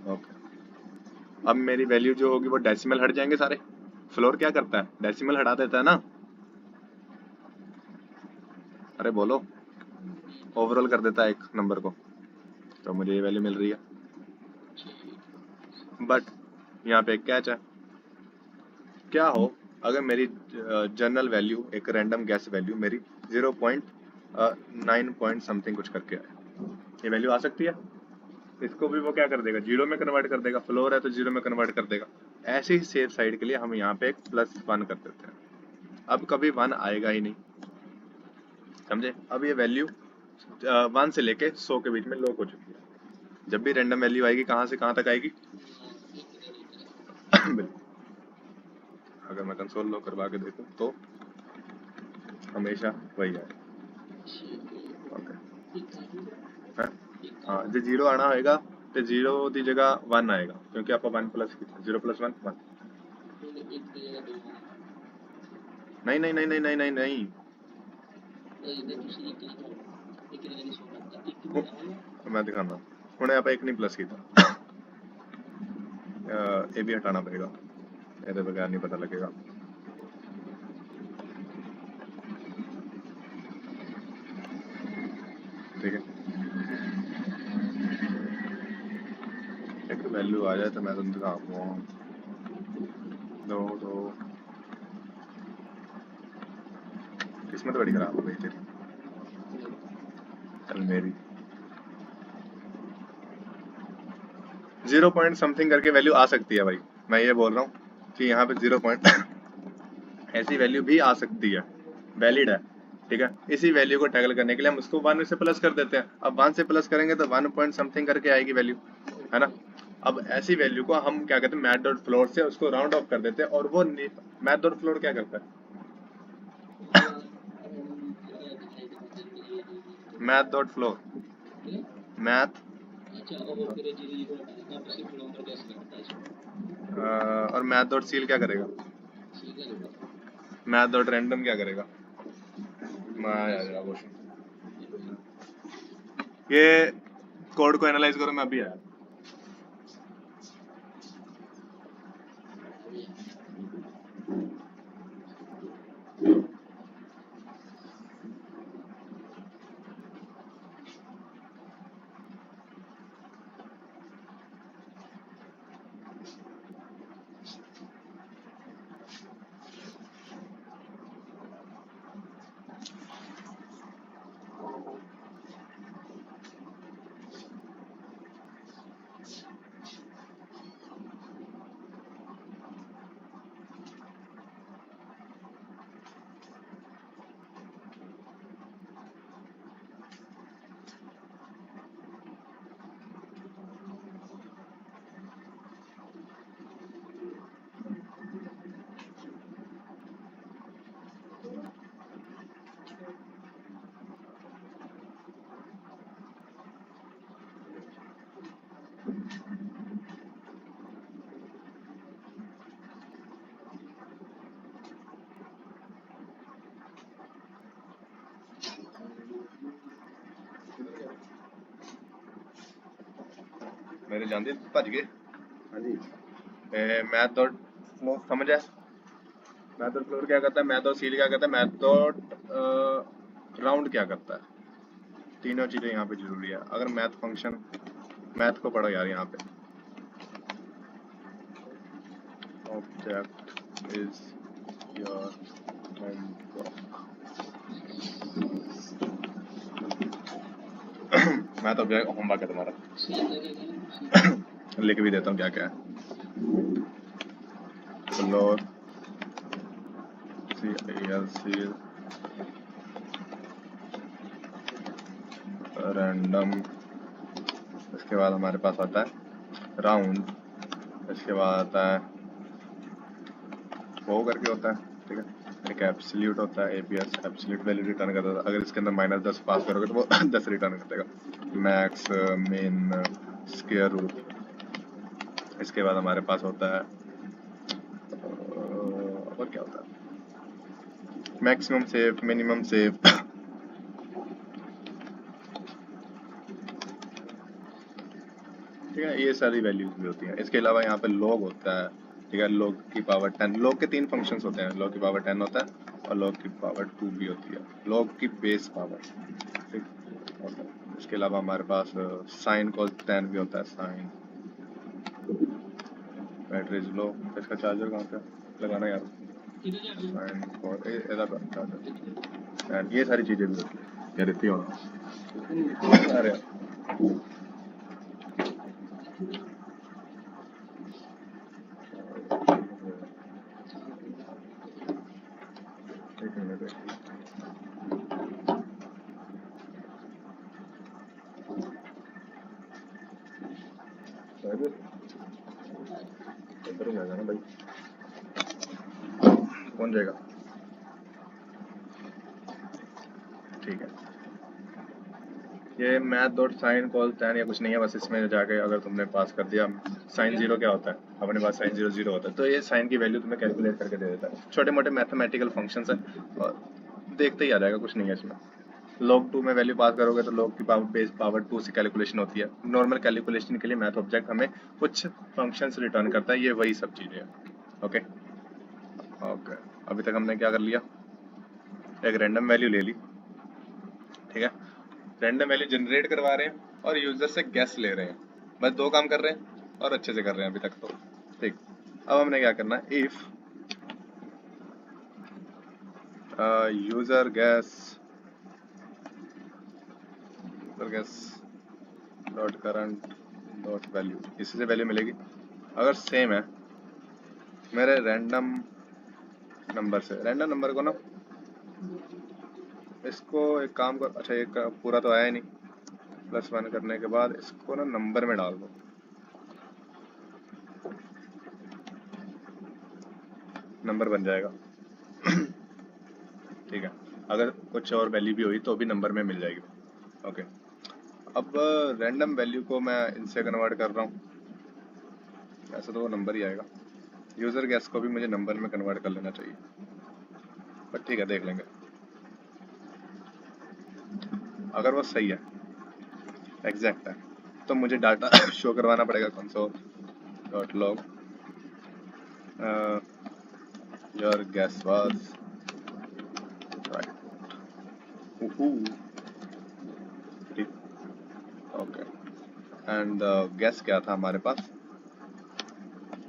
ओके, अब मेरी वैल्यू जो होगी वो डेसिमल हट जाएंगे सारे। फ्लोर क्या करता है? डेसिमल हटा देता है ना। अरे बोलो, ओवरऑल कर देता है एक नंबर को। तो मुझे ये वैल्यू मिल रही है। बट यहाँ पे एक कैच है। क्या हो अगर मेरी जनरल वैल्यू, एक रैंडम गैस वैल्यू मेरी 0.9 पॉइंट समथिंग कुछ करके आए, ये वैल्यू आ सकती है। इसको भी वो क्या कर देगा? 0 में कन्वर्ट कर देगा। फ्लोर है तो 0 में कन्वर्ट कर देगा। ऐसे ही सेफ साइड के लिए हम यहाँ पे एक +1 कर देते हैं। अब कभी 1 आएगा ही नहीं, समझे? अब ये वैल्यू 1 से लेके 100 के बीच में लॉक हो चुकी है। जब भी रैंडम वैल्यू आएगी कहाँ से कहाँ तक आएगी? बिल्कुल, अगर मैं कंसोल लॉक करवा के देखूँ तो हमेशा वही आए। ओके, हाँ, जो 0 आना होएगा तो 0 की जगह 1 आएगा, क्योंकि आपका 1 प्लस 0 + 1 1। नहीं नहीं नहीं नहीं नहीं नहीं नहीं, मैं दिखाना हूँ। आप एक नहीं प्लस किया, ये भी हटाना पड़ेगा, ਇਹਦੇ बगैर नहीं पता लगेगा। ठीक है, एक वैल्यू आ जाए तो मैं तुम दिखाऊंगा। दो दो, किस्मत बड़ी खराब हो गई तेरी, कल मेरी। 0 पॉइंट समथिंग करके वैल्यू आ सकती है भाई। मैं ये बोल रहा हूँ कि यहाँ पे 0 पॉइंट ऐसी वैल्यू भी आ सकती है, वैलिड है। ठीक है, इसी वैल्यू को टैकल करने के लिए हम उसको 1 से प्लस कर देते हैं। अब 1 से प्लस करेंगे तो 1 पॉइंट समथिंग करके आएगी वैल्यू, है ना। अब ऐसी वैल्यू को हम क्या कहते हैं? मैथ डॉट फ्लोर से उसको राउंड ऑफ कर देते हैं। और वो मैथ डॉट फ्लोर क्या करता है? मैथ डॉट फ्लोर, मैथ और मैथ डॉट सील क्या करेगा? मैथ डॉट रैंडम क्या करेगा? ये कोड को एनालाइज करो, मैं अभी आया। मेरे जानते भज गए। हाँ जी, मैथ डॉट फ्लो समझ है। मेथड फ्लोर क्या करता है, मेथड सील क्या करता है, मेथड राउंड क्या करता है। तीनों चीजें यहाँ पे जरूरी है। अगर मैथ फंक्शन, मैथ को पढ़ो यार। यहाँ पे object is your homework. Math object homework है तुम्हारा। लिख भी देता हूँ क्या क्या है। फ्लोर CIL रैंडम, इसके बाद हमारे पास आता है राउंड, इसके बाद आता है वो करके होता है, ठीक है। एक एब्सोल्यूट होता है, APS एब्सोल्यूट वैल्यू रिटर्न करता है। अगर इसके अंदर -10 पास करोगे तो वो 10 रिटर्न कर देगा। मैक्स, मिन, स्क्वायर रूट। इसके बाद हमारे पास होता है और क्या होता है, मैक्सिमम सेव, मिनिमम सेव। ठीक है, ये सारी वैल्यूज भी होती हैं। इसके अलावा यहाँ पे लॉग होता है, ठीक है। लॉग की पावर 10, लॉग के 3 फंक्शंस होते हैं। लॉग की पावर 10 होता है और लॉग की पावर 2 भी होती है, लॉग की बेस पावर, ठीक होता है। इसके अलावा हमारे पास साइन कॉस 10 भी होता है, साइन। बैटरीज लो, इसका चार्जर कहाँ पे लगाना यार, साइन कॉस चार्जर, ये सारी चीजें भी होती है। क्या रहती हो अरे एक मिनट। इधर ही आ जाना भाई, कौन जाएगा। ठीक है, ये मैथ डॉट साइन कॉस 10 या कुछ नहीं है, बस इसमें जाके अगर तुमने पास कर दिया। साइन 0 क्या होता है, अपने पास साइन 0 0 होता है, तो ये साइन की वैल्यू तुम्हें कैलकुलेट करके दे देता है। छोटे मोटे मैथमेटिकल फंक्शंस है और देखते ही आ जाएगा, कुछ नहीं है इसमें। log 2 में वैल्यू पास करोगे तो log की पावर बेस पावर 2 से कैलकुलेशन होती है। नॉर्मल कैलकुलेशन के लिए मैथ ऑब्जेक्ट हमें कुछ फंक्शंस रिटर्न करता है, ये वही सब चीजें हैं। ओके ओके, अभी तक हमने क्या कर लिया, एक रैंडम वैल्यू ले ली, ठीक है। रैंडम वैल्यू जनरेट करवा रहे हैं और यूजर से गैस ले रहे हैं, बस 2 काम कर रहे हैं और अच्छे से कर रहे हैं अभी तक तो, ठीक। अब हमने क्या करना है, if user guess dot current dot value, इसी से वैल्यू मिलेगी। अगर सेम है मेरे रैंडम नंबर से, रैंडम नंबर को ना, इसको एक काम कर, अच्छा एक पूरा तो आया ही नहीं, +1 करने के बाद इसको ना नंबर में डाल दो, नंबर बन जाएगा। ठीक है, अगर कुछ और वैल्यू भी हुई तो भी नंबर में मिल जाएगी। ओके, अब रैंडम वैल्यू को मैं इनसे कन्वर्ट कर रहा हूँ, ऐसा तो वो नंबर ही आएगा। यूजर गैस को भी मुझे नंबर में कन्वर्ट कर लेना चाहिए, बट ठीक है, देख लेंगे। अगर वो सही है, एग्जैक्ट है, तो मुझे डाटा शो करवाना पड़ेगा console.log your guess was right. Okay, and guess क्या था हमारे पास,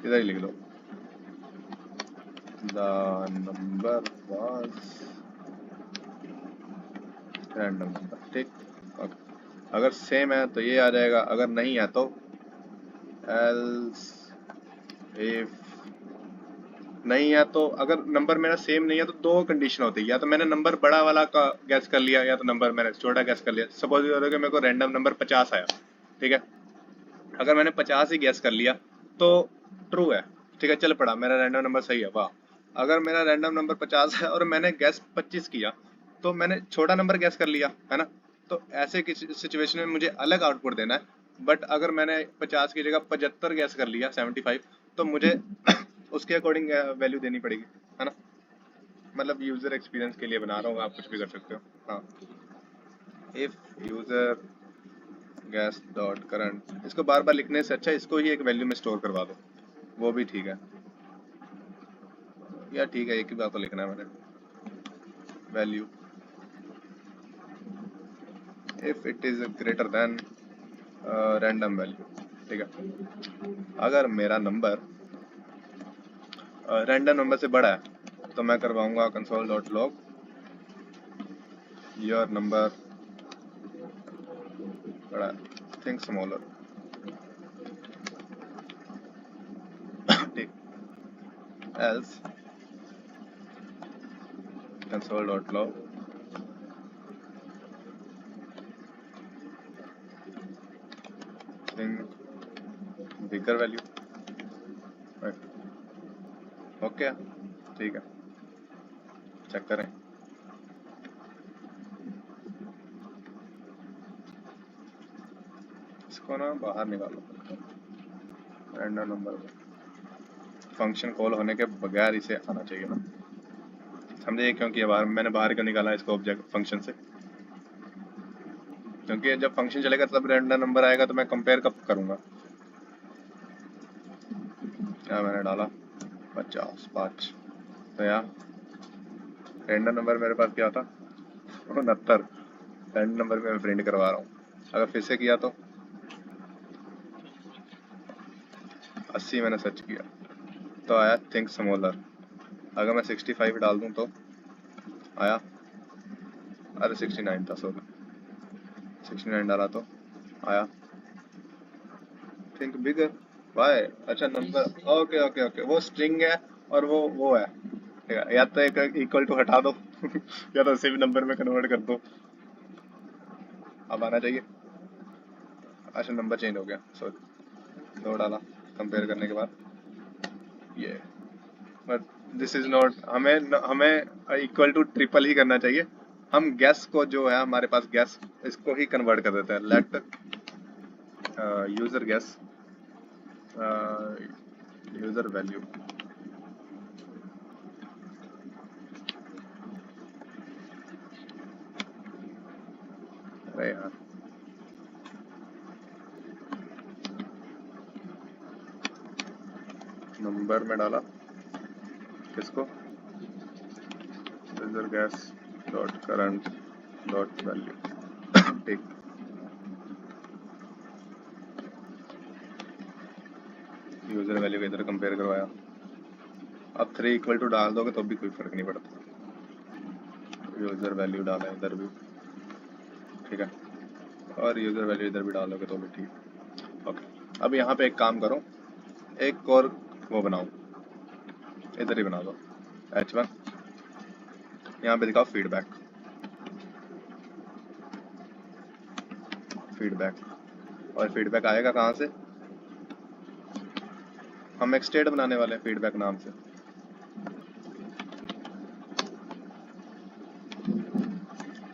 इधर ही लिख लो, the number was random number, ठीक। ओके, अगर सेम है तो ये आ जाएगा, अगर नहीं है तो एल्स, इफ नहीं है तो, अगर नंबर मेरा सेम नहीं है तो 2 कंडीशन होती है, या तो मैंने नंबर बड़ा वाला का गैस कर लिया, या तो नंबर मैंने छोटा गैस कर लिया। सपोज करो कि मेरे को रैंडम नंबर 50 आया, ठीक है। अगर मैंने 50 ही गैस कर लिया तो ट्रू है, ठीक है, चल पड़ा, मेरा रैंडम नंबर सही है, वाह। अगर मेरा रैंडम नंबर 50 है और मैंने गैस 25 किया, तो मैंने छोटा नंबर गैस कर लिया, है ना। तो ऐसे किसी सिचुएशन में मुझे अलग आउटपुट देना है। बट अगर मैंने 50 की जगह 75 गैस कर लिया, 75, तो मुझे उसके अकॉर्डिंग वैल्यू देनी पड़ेगी, है ना। मतलब यूजर एक्सपीरियंस के लिए बना रहा हूँ, आप कुछ भी कर सकते हो। हाँ, if user guess dot current, इसको बार बार लिखने से अच्छा इसको ही एक वैल्यू में स्टोर करवा दो, वो भी ठीक है। या ठीक है, एक ही बात तो लिखना है मैंने, value if it is greater than random value. ठीक है, अगर मेरा नंबर रैंडम नंबर से बड़ा है तो मैं करवाऊंगा console dot log your number बड़ा थिंक स्मॉलर। ठीक, else console dot log think bigger value. Okay, ठीक है, चेक करें। इसको ना बाहर निकालो, रैंडम नंबर फंक्शन कॉल होने के बगैर इसे आना चाहिए ना, समझे क्यों किया बाहर, मैंने बाहर क्यों निकाला इसको ऑब्जेक्ट फंक्शन से, क्योंकि जब फंक्शन चलेगा तब रैंडम नंबर आएगा तो मैं कंपेयर कब करूंगा। क्या मैंने डाला 50 5, तो यार रैंडम नंबर मेरे पास क्या था 69, रैंडम नंबर में मैं प्रिंट करवा रहा हूँ। अगर फिर से किया तो 80 मैंने सर्च किया तो आया थिंक स्मॉलर। अगर मैं 65 डाल दूं तो आया, अरे 69 था सॉरी, 69 डाला तो आया थिंक बिगर। वाई, अच्छा नंबर, ओके ओके ओके, वो स्ट्रिंग है और वो है, ठीक है, या तो एक इक्वल टू हटा दो या तो उसे भी नंबर में कन्वर्ट कर दो। अब आना चाहिए, अच्छा नंबर चेंज हो गया सॉरी, 2 डाला कंपेयर करने के बाद ये, बट दिस इज नॉट, हमें इक्वल टू ट्रिपल ही करना चाहिए। हम गैस को जो है हमारे पास गैस, इसको ही कन्वर्ट कर देते हैं, let user guess user value. अरे यार नंबर में डाला किसको, user guess dot current dot value. ठीक, यूजर वैल्यू को इधर कंपेयर करवाया। अब 3 इक्वल टू डाल दोगे तो भी कोई फर्क नहीं पड़ता, यूजर वैल्यू डाला इधर भी, ठीक है, और यूजर वैल्यू इधर भी डालोगे तो भी ठीक। ओके, अब यहाँ पे एक काम करो, एक और वो बनाओ, इधर ही बना दो H1, यहाँ पे दिखाओ फीडबैक, फीडबैक, और फीडबैक आएगा कहाँ से, हम एक स्टेट बनाने वाले हैं फीडबैक नाम से,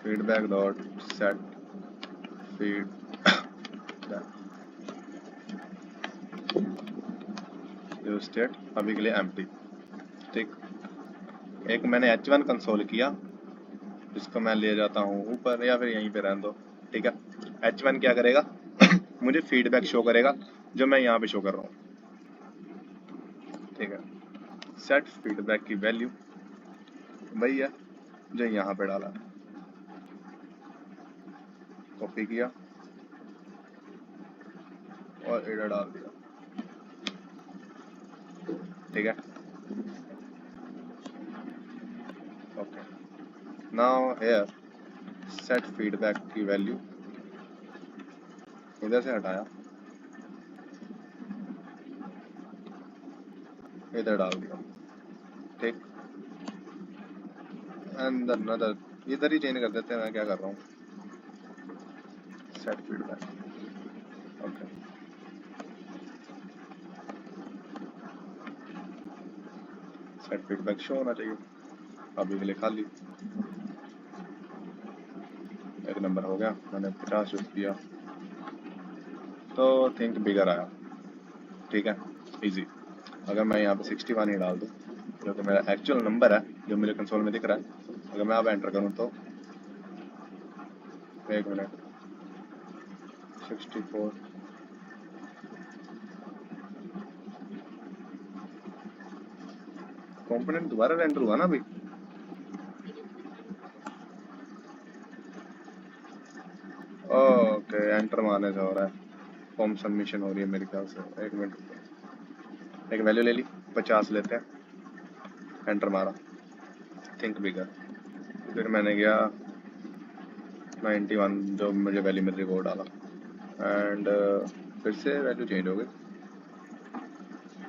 फीडबैक डॉट सेट फीड जो स्टेट अभी के लिए एम्प्टी। ठीक, एक मैंने H1 कंसोल किया, इसको मैं ले जाता हूँ ऊपर या फिर यहीं पे रहने दो। ठीक है, H1 क्या करेगा मुझे फीडबैक शो करेगा जो मैं यहाँ पे शो कर रहा हूँ। ठीक है, सेट फीडबैक की वैल्यू वही है जो यहाँ पे डाला, कॉपी किया और इधर डाल दिया। ठीक है, okay, now here set feedback की वैल्यू इधर से हटाया, इधर डाल दिया। ठीक, एंड अनदर इधर ही चेंज कर देते हैं, मैं क्या कर रहा हूँ, set feedback, okay, set feedback show होना चाहिए, अभी के लिए खाली। एक नंबर हो गया, मैंने 50 यूज किया तो थिंक बिगर आया। ठीक है, इजी। अगर मैं यहाँ पे 61 ही डाल दूँ जो कि मेरा एक्चुअल नंबर है जो मेरे कंसोल में दिख रहा है, अगर मैं अब एंटर करूँ तो एक मिनट 64, कंपोनेंट दोबारा रेंडर हुआ ना अभी? ओके, एंटर मारने से हो रहा है। फॉर्म सबमिशन हो रही है मेरे ख्याल से। एक मिनट, एक वैल्यू ले ली, 50 लेते हैं, एंटर मारा, थिंक बिगर। फिर मैंने गया 91 जो मुझे वैल्यू मिल रही वो डाला, एंड फिर से वैल्यू चेंज हो गई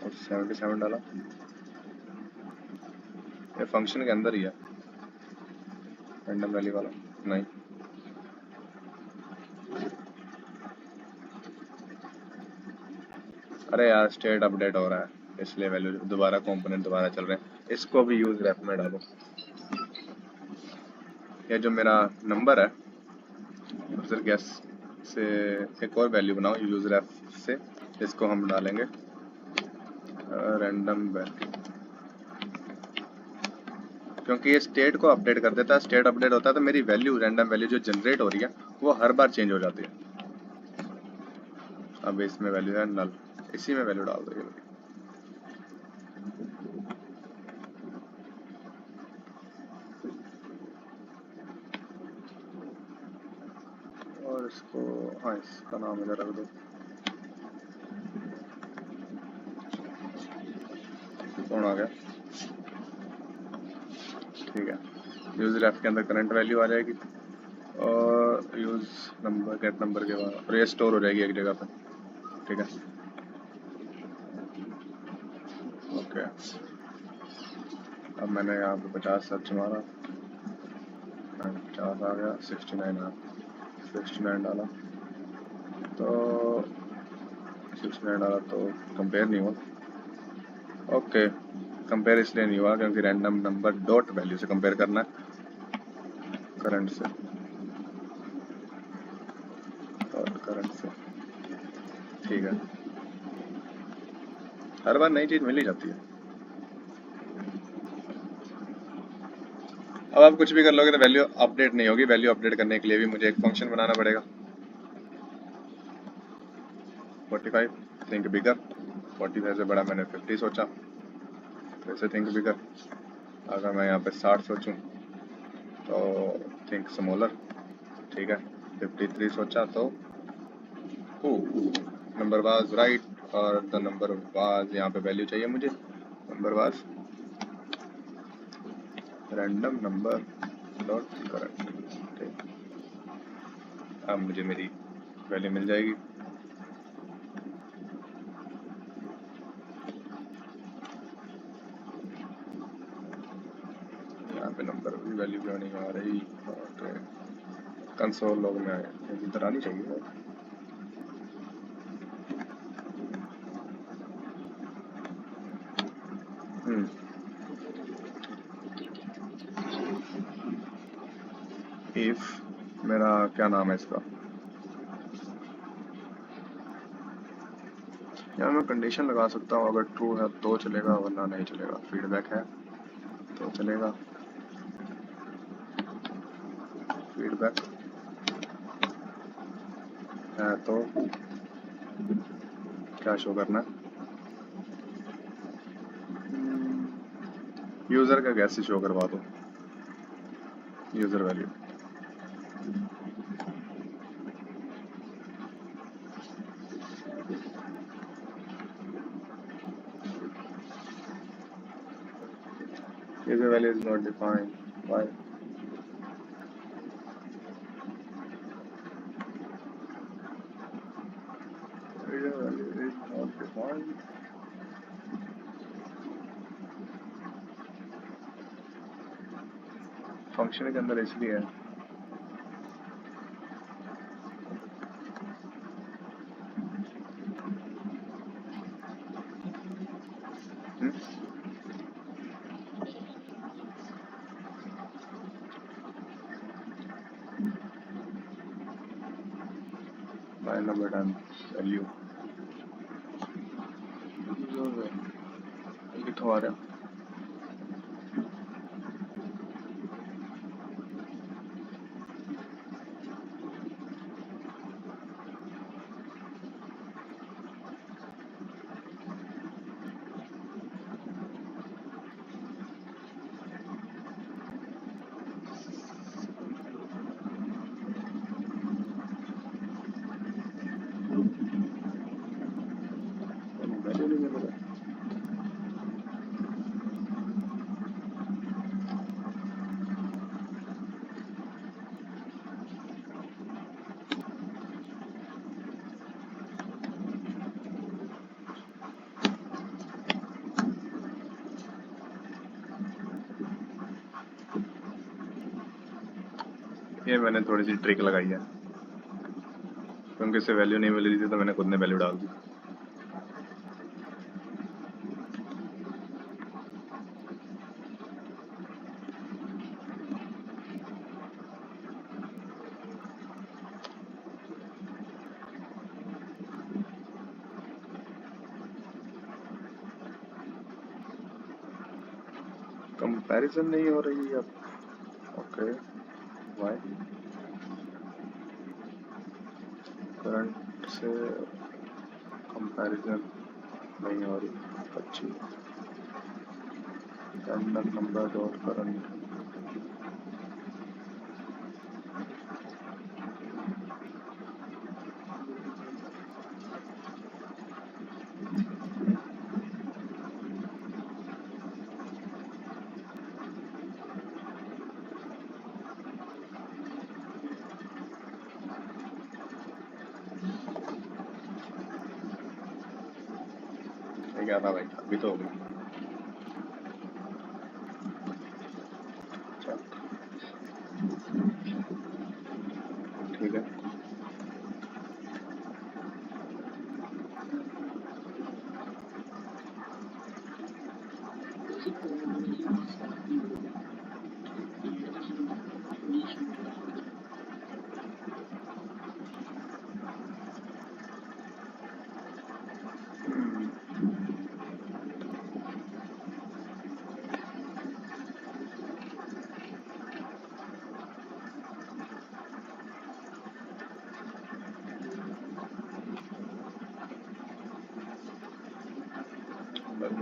और 77 डाला। ये फंक्शन के अंदर ही है रैंडम वैल्यू वाला? नहीं, अरे यार स्टेट अपडेट हो रहा है इसलिए वैल्यू दोबारा, कंपोनेंट दोबारा चल रहे हैं। इसको भी यूज रेफ में डालो। ये जो मेरा नंबर है यूजर गेस से एक और वैल्यू बनाओ यूज रेफ से, इसको हम डालेंगे रैंडम वैल्यू, क्योंकि ये स्टेट को अपडेट कर देता है। स्टेट अपडेट होता है तो मेरी वैल्यू, रैंडम वैल्यू जो जनरेट हो रही है वो हर बार चेंज हो जाती है। अब इसमें वैल्यू है नल, इसी में वैल्यू डाल दो ये वाली। और इसको, हाँ इसका नाम इधर रख दो, कौन आ गया, ठीक है। यूज रेफ के अंदर करंट वैल्यू आ जाएगी और यूज नंबर, गेट नंबर के बाद, और ये स्टोर हो जाएगी एक जगह पे, ठीक है। ओके, अब मैंने यहाँ पे 50 सर्च मारा, 50 आ गया, 69 आ, 69 डाला तो 69 डाला तो कंपेयर नहीं हुआ। ओके, कंपेयर इसलिए नहीं हुआ क्योंकि रैंडम नंबर डॉट वैल्यू से कंपेयर करना है, करंट से, डॉट करंट से, ठीक है। हर बार नई चीज मिल ही जाती है। अब आप कुछ भी कर लोगे तो वैल्यू अपडेट नहीं होगी। वैल्यू अपडेट करने के लिए भी मुझे एक फंक्शन बनाना पड़ेगा। 45 थिंक बिगर, 45 से बड़ा मैंने 50 सोचा, फिर से थिंक बिगर। अगर मैं यहाँ पे 60 सोचूं तो थिंक स्मॉलर, ठीक है। 53 सोचा तो नंबर वाज राइट, और द नंबर वाज, यहाँ पे वैल्यू चाहिए मुझे, number was random number dot current, ठीक। अब मुझे मेरी वैल्यू मिल जाएगी। यहाँ पे नंबर की वैल्यू क्यों नहीं आ रही? ओके, कंसोल लॉग में आए, इधर आनी चाहिए। इफ मेरा क्या नाम है इसका, यार मैं कंडीशन लगा सकता हूँ, अगर ट्रू है तो चलेगा वरना नहीं चलेगा। फीडबैक है तो चलेगा, फीडबैक है तो क्या शो करना है, यूजर का कैसे शो करवा दो, user value. User value is not defined, why? User value is not defined, function के अंदर इसलिए है। बाय नंबर टाइम वैल्यू लिखवा रहा, ये मैंने थोड़ी सी ट्रिक लगाई है, क्योंकि इससे वैल्यू नहीं मिल रही थी तो मैंने खुद ने वैल्यू डाल दी। कंपैरिजन नहीं हो रही है अब। Okay, why? करंट से कंपैरिजन नहीं हो रही। अच्छी रैंडम नंबर डॉट करंट। क्या था भाई, अभी तो हो गई। ठीक है,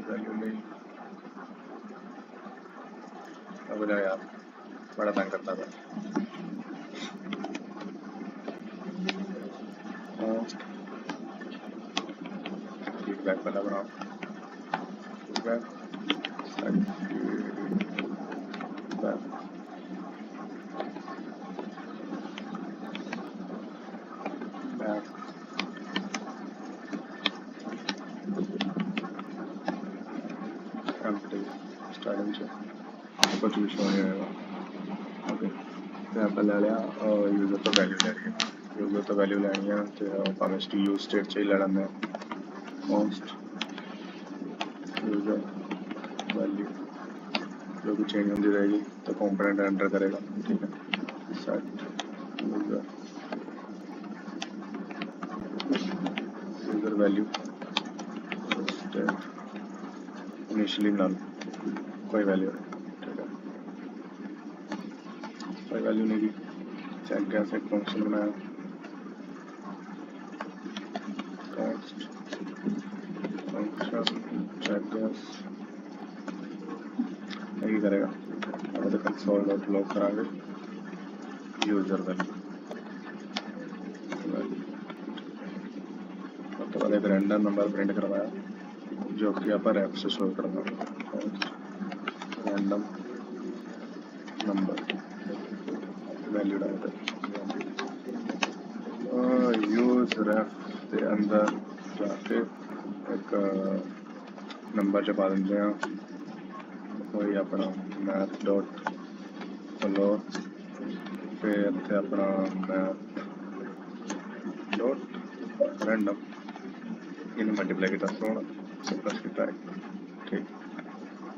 वैल्यू नहीं। अब यार बड़ा तंग करता था। फीडबैक वाला बनाओ, फीडबैक स्टार्टिंग से कुछ भी शो नहीं होगा। ओके, तो यहाँ पर ले लिया और यूजर तो वैल्यू ले रही है, यूजर तो वैल्यू लेनी है तो हम इसकी यूज स्टेट से ही लड़ना है। कॉन्स्ट यूजर वैल्यू जो भी चेंज होती रहेगी तो कंपोनेंट एंटर करेगा। ठीक है, set user value state initially null, कोई वैल्यू नहीं। ठीक है, कोई वैल्यू नहीं दी। चेक गैस एक फंक्शन बनाया, टेक्स्ट फंक्शन चेक गैस यही करेगा। अब कंसोल डॉट लॉग करांगे यूजर वैल्यू। तो बाद एक रैंडम नंबर प्रिंट करवाया जो कि यहाँ पर ऐप से शो करना रैंडम नंबर वैल्यू डालते यूज रेफ के अंदर जाके एक नंबर छपा देते हैं, वही अपना मैथ डॉट फ्लो, फिर इतने अपना math dot random in multiply किया सोना प्लस किया है। ठीक,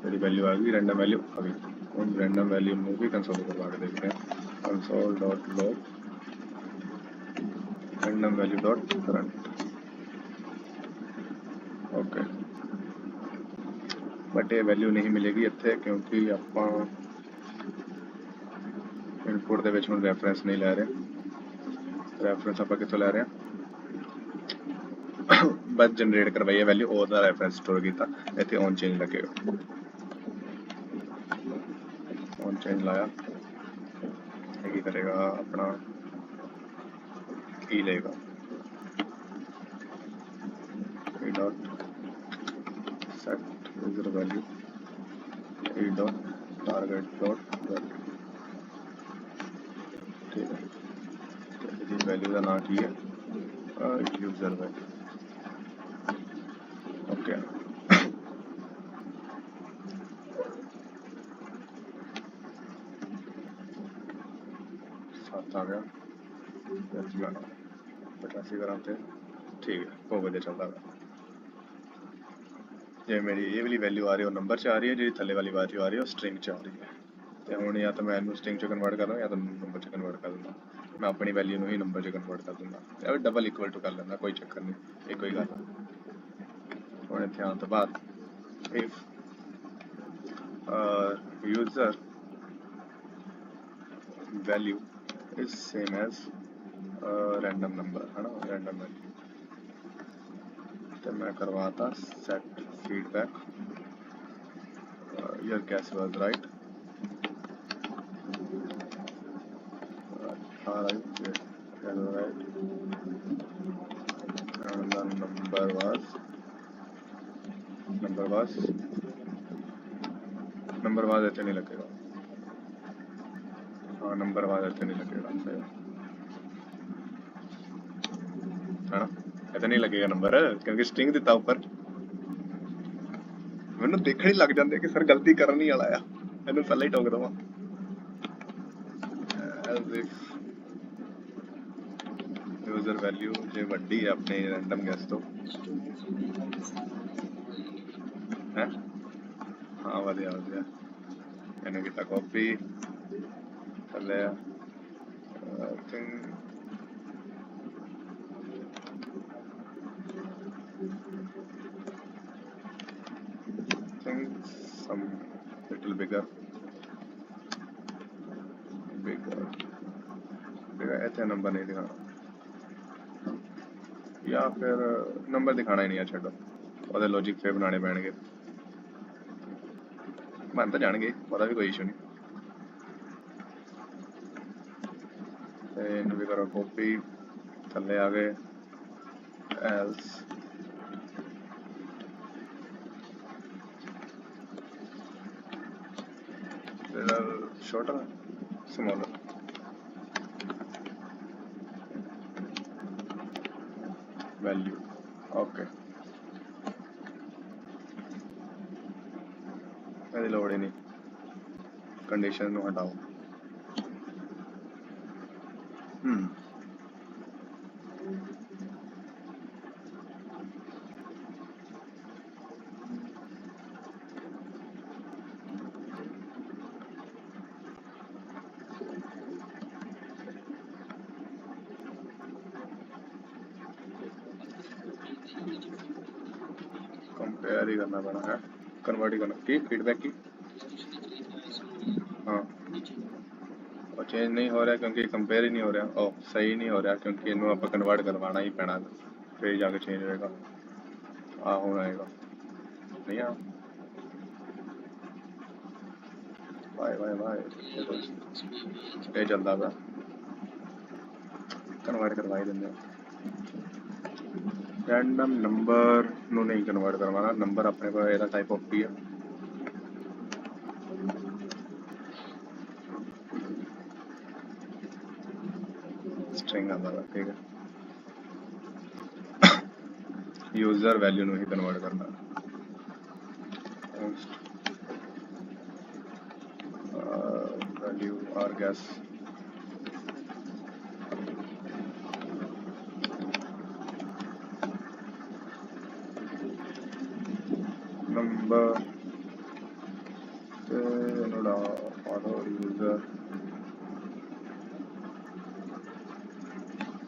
मेरी वैल्यू आ गई, रैंडम वैल्यू आ गई। उन रैंडम वैल्यू में भी कंसोल करवा के देखते हैं। Console dot log random value dot current. Okay, but ये वैल्यू नहीं मिलेगी इतने क्योंकि ਆਪਾਂ इनपुट ਦੇ ਵਿੱਚ ਹੁਣ ਰੈਫਰੈਂਸ ਨਹੀਂ ਲੈ ਰਹੇ। ਰੈਫਰੈਂਸ ਆਪਾਂ ਕਿੱਥੋਂ ਲੈ ਰਹੇ ਹਾਂ, बस जनरेट करवाई है वैल्यू और रेफरेंस स्टोर किया। इतने ऑन चेंज लगेगा, ऑन चेंज लाया ये करेगा अपना की लेगा dot set user value dot target dot value. ठीक है, वैल्यू का नाम की है यूजर वैल्यू। ओके, आ गया 85 ग्राम थे, ठीक है बहुत बढ़िया चलता है। जे मेरी ये वाली वैल्यू आ रही है वो नंबर च आ रही है, जी थले वाली वैल्यू आ रही है वो स्ट्रिंग च आ रही है। तो हूँ या तो मैं इनू स्ट्रिंग च कन्वर्ट कर दूँ या तो नंबर च कन्वर्ट कर दूँगा। मैं अपनी वैल्यू ही नंबर च कन्वर्ट कर दूँगा या डबल इक्वल टू कर लेना, कोई चक्कर नहीं, एक कोई गल। हूँ इतने आने तो बाद if user value is same as random number है ना, रैंडम वैल्यू, तो मैं करवाता set feedback your guess was right, right, yes, that was right, and the number was ऐसे नहीं लगेगा, हाँ नंबर वाज ऐसे नहीं लगेगा, सही है ना, ऐसे नहीं लगेगा नंबर क्योंकि स्ट्रिंग दिता ऊपर, मैंने देखने ही लग जाते कि सर गलती करनी वाला आ, मैंने पहले ही टोक दवा as if यूजर वैल्यू जे वड्डी है अपने रैंडम गैस तो है, हाँ वधिया वधिया मैंने किया कॉपी थले I think some little bigger ऐसे नंबर नहीं दिखाना या फिर नंबर दिखाना ही नहीं है, छो और लॉजिक फिर बनाने पैणगे, बन तो जाएंगे वह भी कोई इशू नहीं। इन्हें भी करो कॉपी थले आ गए else shorter smaller value okay मेरी लोड़ ही नहीं, कंडीशन हटाओ। कंपेयर ही करना पड़ा है, कन्वर्ट ही करना की फीडबैक की, हाँ और चेंज नहीं हो रहा क्योंकि कंपेयर ही नहीं हो रहा, ओ सही नहीं हो रहा क्योंकि इनू आप कन्वर्ट करवाना ही पैना, फिर जाके चेंज होएगा, आ होना आएगा नहीं आ बाय बाय बाय ये चलता था कन्वर्ट करवाई देंगे। रैंडम नंबर नो नहीं कन्वर्ट करवाना, नंबर अपने को एदा टाइप ऑफ पी है, स्ट्रिंग आता है ठीक है। यूजर वैल्यू नो ही कन्वर्ट करना, वैल्यू आर गैस नंबर यूजर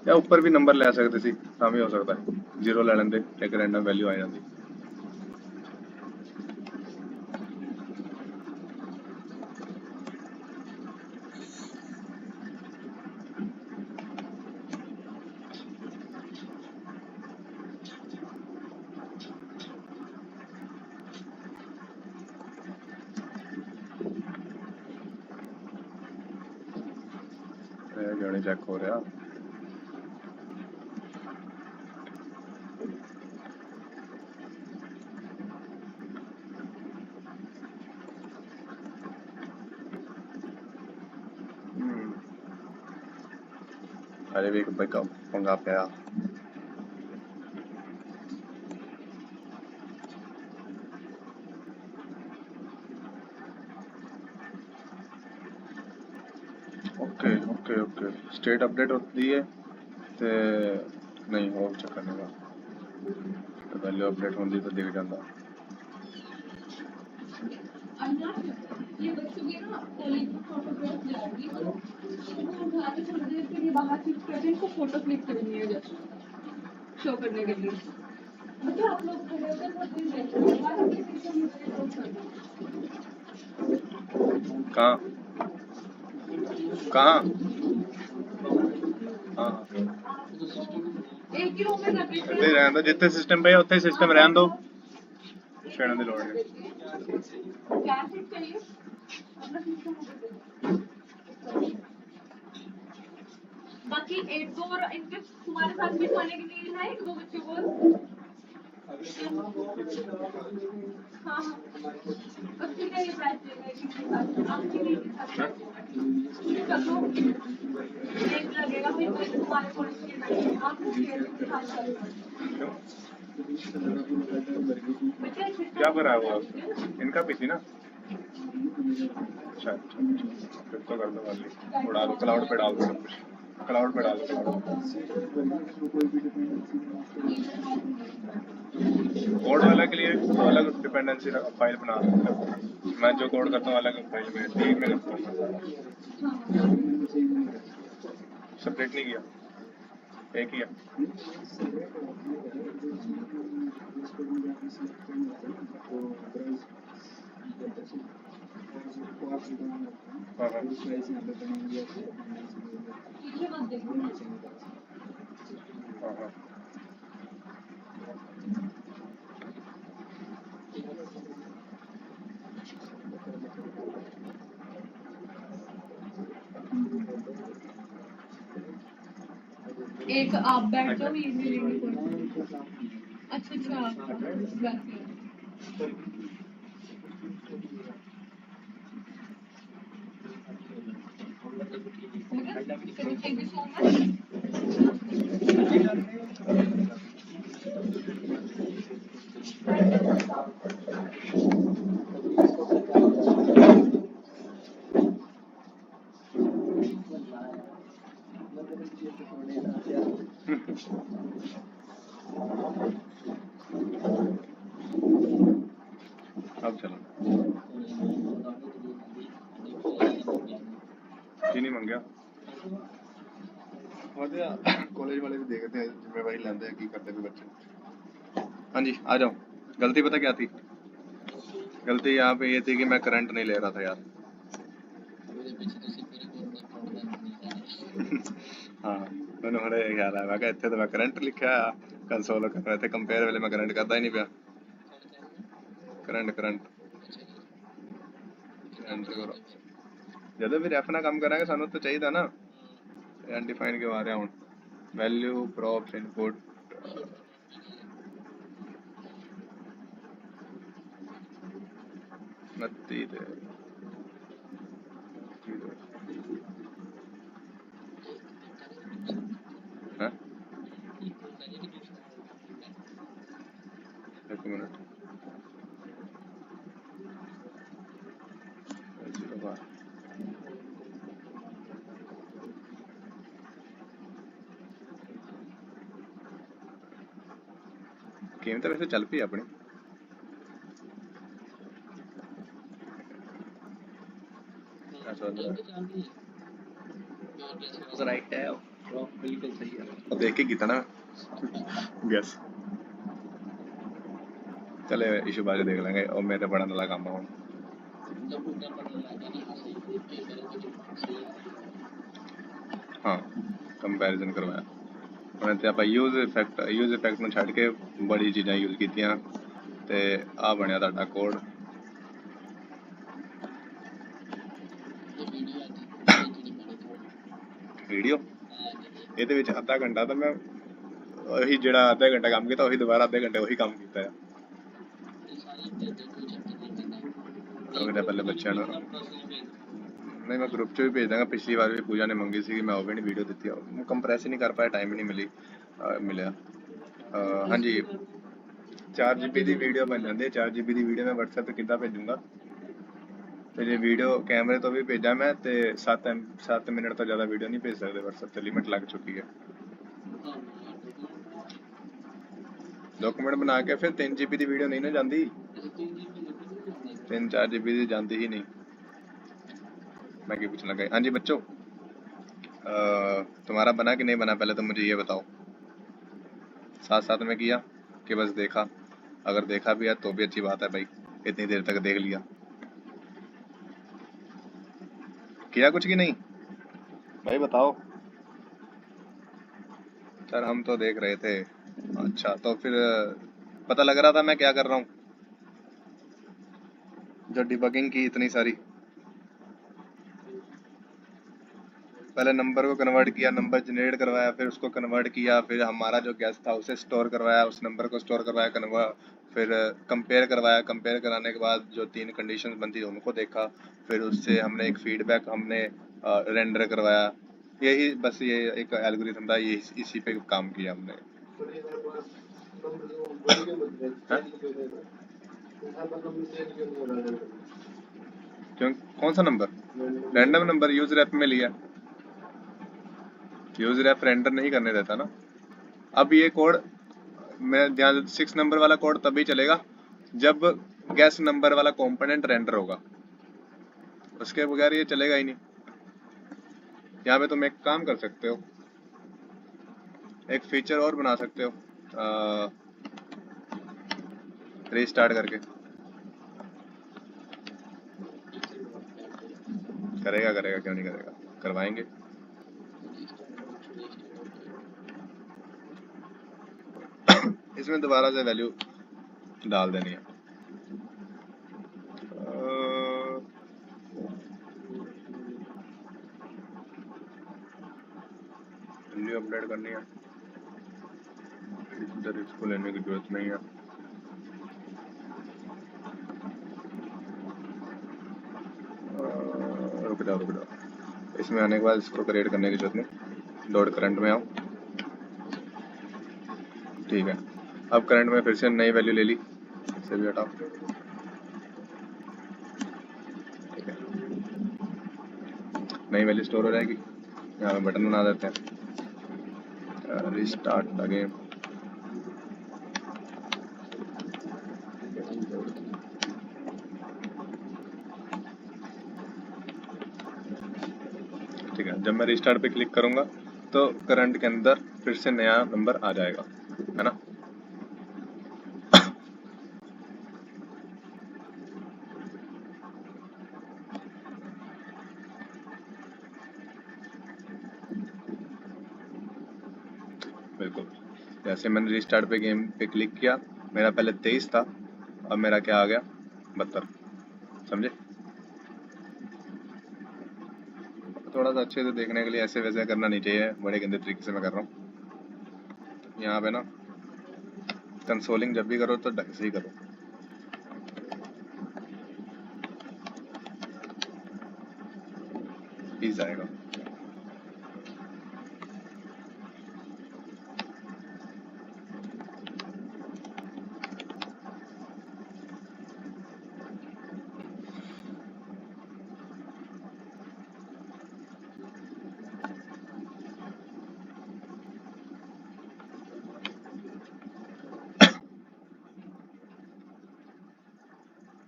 या ऊपर भी नंबर ले सकते सी तां भी हो सकता है, 0 ले लेंदे एक रैंडम वैल्यू आ जाती। चेक हो रहा अरे भी भाई कब पंगा पाया okay okay okay state update होती है तो नहीं वो चक्कर नहीं वैल्यू अपडेट होती तो दिख जाता। ये बच्चों की ना कॉलेज में फोटोग्राफ जाएगी तो वो उठा के थोड़ी देर के लिए बाहर शिफ्ट करके इनको फोटो क्लिक करनी है जस्ट शो करने के लिए। मतलब आप लोग खड़े होकर बहुत दिन रहते हैं बाहर के पीछे मुझे शो करना। कहाँ कहाँ हाँ एक ही रूम में कर देते इतने रहने दो जितने सिस्टम पे है उतने सिस्टम रहने दो छेड़ने की लोड़ नहीं। क्या चीज चाहिए अपना सिस्टम बाकी एक दो और इनके तुम्हारे साथ भी सोने के लिए है एक दो बच्चों को। हाँ उसके लिए प्राइस लेगा किसी साथ आपके लिए के साथ चलो एक लगेगा फिर कोई तुम्हारे कॉलेज के बैठे आप के साथ क्या कर रहा है वो इनका पीसी ना अच्छा फिर तो कर दो वाली उड़ा दो क्लाउड पे डाल दो सब कुछ क्लाउड पे डाल दो कोड वाला के लिए तो अलग डिपेंडेंसी फाइल बना सकते हो। मैं जो कोड करता हूँ अलग फाइल में ठीक में रखता हूँ सेपरेट नहीं किया एक ही है। हाँ हाँ हाँ हाँ एक आप बैठ जाओ ये भी लेंगे कोई अच्छा वैसे थैंक यू सो मच। अब चलो चीनी मंग गया कॉलेज वाले भी देखते हैं जिम्मेवारी लेते हैं की करते हैं बच्चे। हाँ जी आ जाओ। गलती पता क्या थी गलती यहाँ पे ये थी कि मैं करंट नहीं ले रहा था यार। हाँ मैंने हुणे ख्याल आया मैं कहा इत्थे तो मैं करंट लिखा है कंसोल कर रहे थे कंपेयर वाले मैं करंट करता ही नहीं पिया करंट करंट एंटर करो ਜਦੋਂ ਵੀ ਰੈਫ ਨਾਲ ਕੰਮ ਕਰਾਂਗੇ ਸਾਨੂੰ ਤਾਂ ਚਾਹੀਦਾ ਨਾ ਅਨਡਿਫਾਈਨਡ ਕਿਉਂ ਆ ਰਿਹਾ ਹੁਣ ਵੈਲਿਊ ਪ੍ਰੋਪਸ ਇਨਪੁਟ 29 ਤੇ ਹਾਂ एक मिनट गेम तो वैसे चल पी अपनी राइट है बिल्कुल सही है अब देख के कीता ना यस चले इशू बाद देख लेंगे और मेरे बड़ा नला काम है हाँ कंपैरिजन करवाया उन्हें ते ਆਪਾਂ यूज इफेक्ट ਨੂੰ ਛੱਡ ਕੇ ਬੜੀ ਚੀਜ਼ਾਂ ਯੂਜ਼ ਕੀਤੀਆਂ ਤੇ ਆ ਬਣਿਆ ਤੁਹਾਡਾ ਕੋਡ ਵੀਡੀਓ ਇਹਦੇ ਵਿੱਚ ਅੱਧਾ ਘੰਟਾ ਤਾਂ ਮੈਂ ਉਹੀ ਜਿਹੜਾ ਅੱਧਾ ਘੰਟਾ ਕੰਮ ਕੀਤਾ ਉਹੀ ਦੁਬਾਰਾ ਅੱਧੇ ਘੰਟੇ ਉਹੀ ਕੰਮ ਕੀਤਾ ਹੈ ਉਹਦੇ ਪਹਿਲੇ ਬੱਚਿਆਂ ਨੂੰ नहीं मैं ग्रुप च भी भेज देंगे पिछली बार भी पूजा ने मंगी सी मैं वो भी नहीं वीडियो दी कंप्रेस ही नहीं कर पाया टाइम ही नहीं मिलिया हाँ जी 4 GB की वीडियो बन जाती है 4 GB की वीडियो मैं WhatsApp पे कितना भेजूंगा ਤੇ वीडियो कैमरे तो भी भेजा मैं ते 7 मिनट तो ज़्यादा वीडियो नहीं भेज सकते व्हाट्सएप ते लिमिट लग चुकी है। डॉक्यूमेंट बना के फिर 3 GB की वीडियो नहीं ना जाती, 3-4 GB की जाती ही नहीं। मैं क्या पूछना लगा? हाँ जी बच्चों, तुम्हारा बना कि नहीं बना पहले तो मुझे ये बताओ। साथ साथ में किया कि बस देखा? अगर देखा भी है तो भी अच्छी बात है भाई, इतनी देर तक देख लिया। किया कुछ कि नहीं भाई बताओ। सर हम तो देख रहे थे। अच्छा तो फिर पता लग रहा था मैं क्या कर रहा हूँ? जो डिबगिंग की इतनी सारी, पहले नंबर को कन्वर्ट किया, नंबर जनरेट करवाया, फिर उसको कन्वर्ट किया, फिर हमारा जो गैस था उसे स्टोर करवाया, उस नंबर को स्टोर करवाया, फिर कंपेयर करवाया, कंपेयर कराने के बाद जो 3 कंडीशंस बनती थी उनको देखा, फिर उससे हमने एक फीडबैक हमने रेंडर करवाया। यही बस ये एक एल्गोरिथम था, ये इसी पे काम किया हमने। हाँ? क्यों? कौन सा number? Random number user app में लिया, यूजर ऐप रेंडर नहीं करने देता ना। अब ये कोड मैं ध्यान 6 नंबर वाला कोड तभी चलेगा जब गैस नंबर वाला कंपोनेंट रेंडर होगा, उसके बगैर ये चलेगा ही नहीं। यहाँ पे तुम एक काम कर सकते हो, एक फीचर और बना सकते हो रीस्टार्ट करके। करेगा करेगा क्यों नहीं करेगा, करवाएंगे। इसमें दोबारा से वैल्यू डाल देनी है। वैल्यू अपडेट करनी है, इधर इसको लेने की जरूरत नहीं है। रुक जाओ, इसमें आने के बाद इसको क्रिएट करने की जरूरत नहीं। डॉट करंट में आओ, ठीक है। अब करंट में फिर से नई वैल्यू ले ली, इसे भी हटाओ, ठीक है। नई वैल्यू स्टोर हो जाएगी। यहाँ पे बटन बना देते हैं, रिस्टार्ट द गेम। ठीक है, जब मैं रिस्टार्ट पे क्लिक करूंगा तो करंट के अंदर फिर से नया नंबर आ जाएगा, है ना। बिल्कुल, जैसे मैंने रिस्टार्ट पे गेम पे क्लिक किया, मेरा पहले 23 था, अब मेरा क्या आ गया 72। समझे? थोड़ा सा अच्छे से देखने के लिए ऐसे वैसे करना नहीं चाहिए, बड़े गंदे तरीके से मैं कर रहा हूँ। यहाँ पे ना कंसोलिंग जब भी करो तो ढंग से ही करो। ईज आएगा।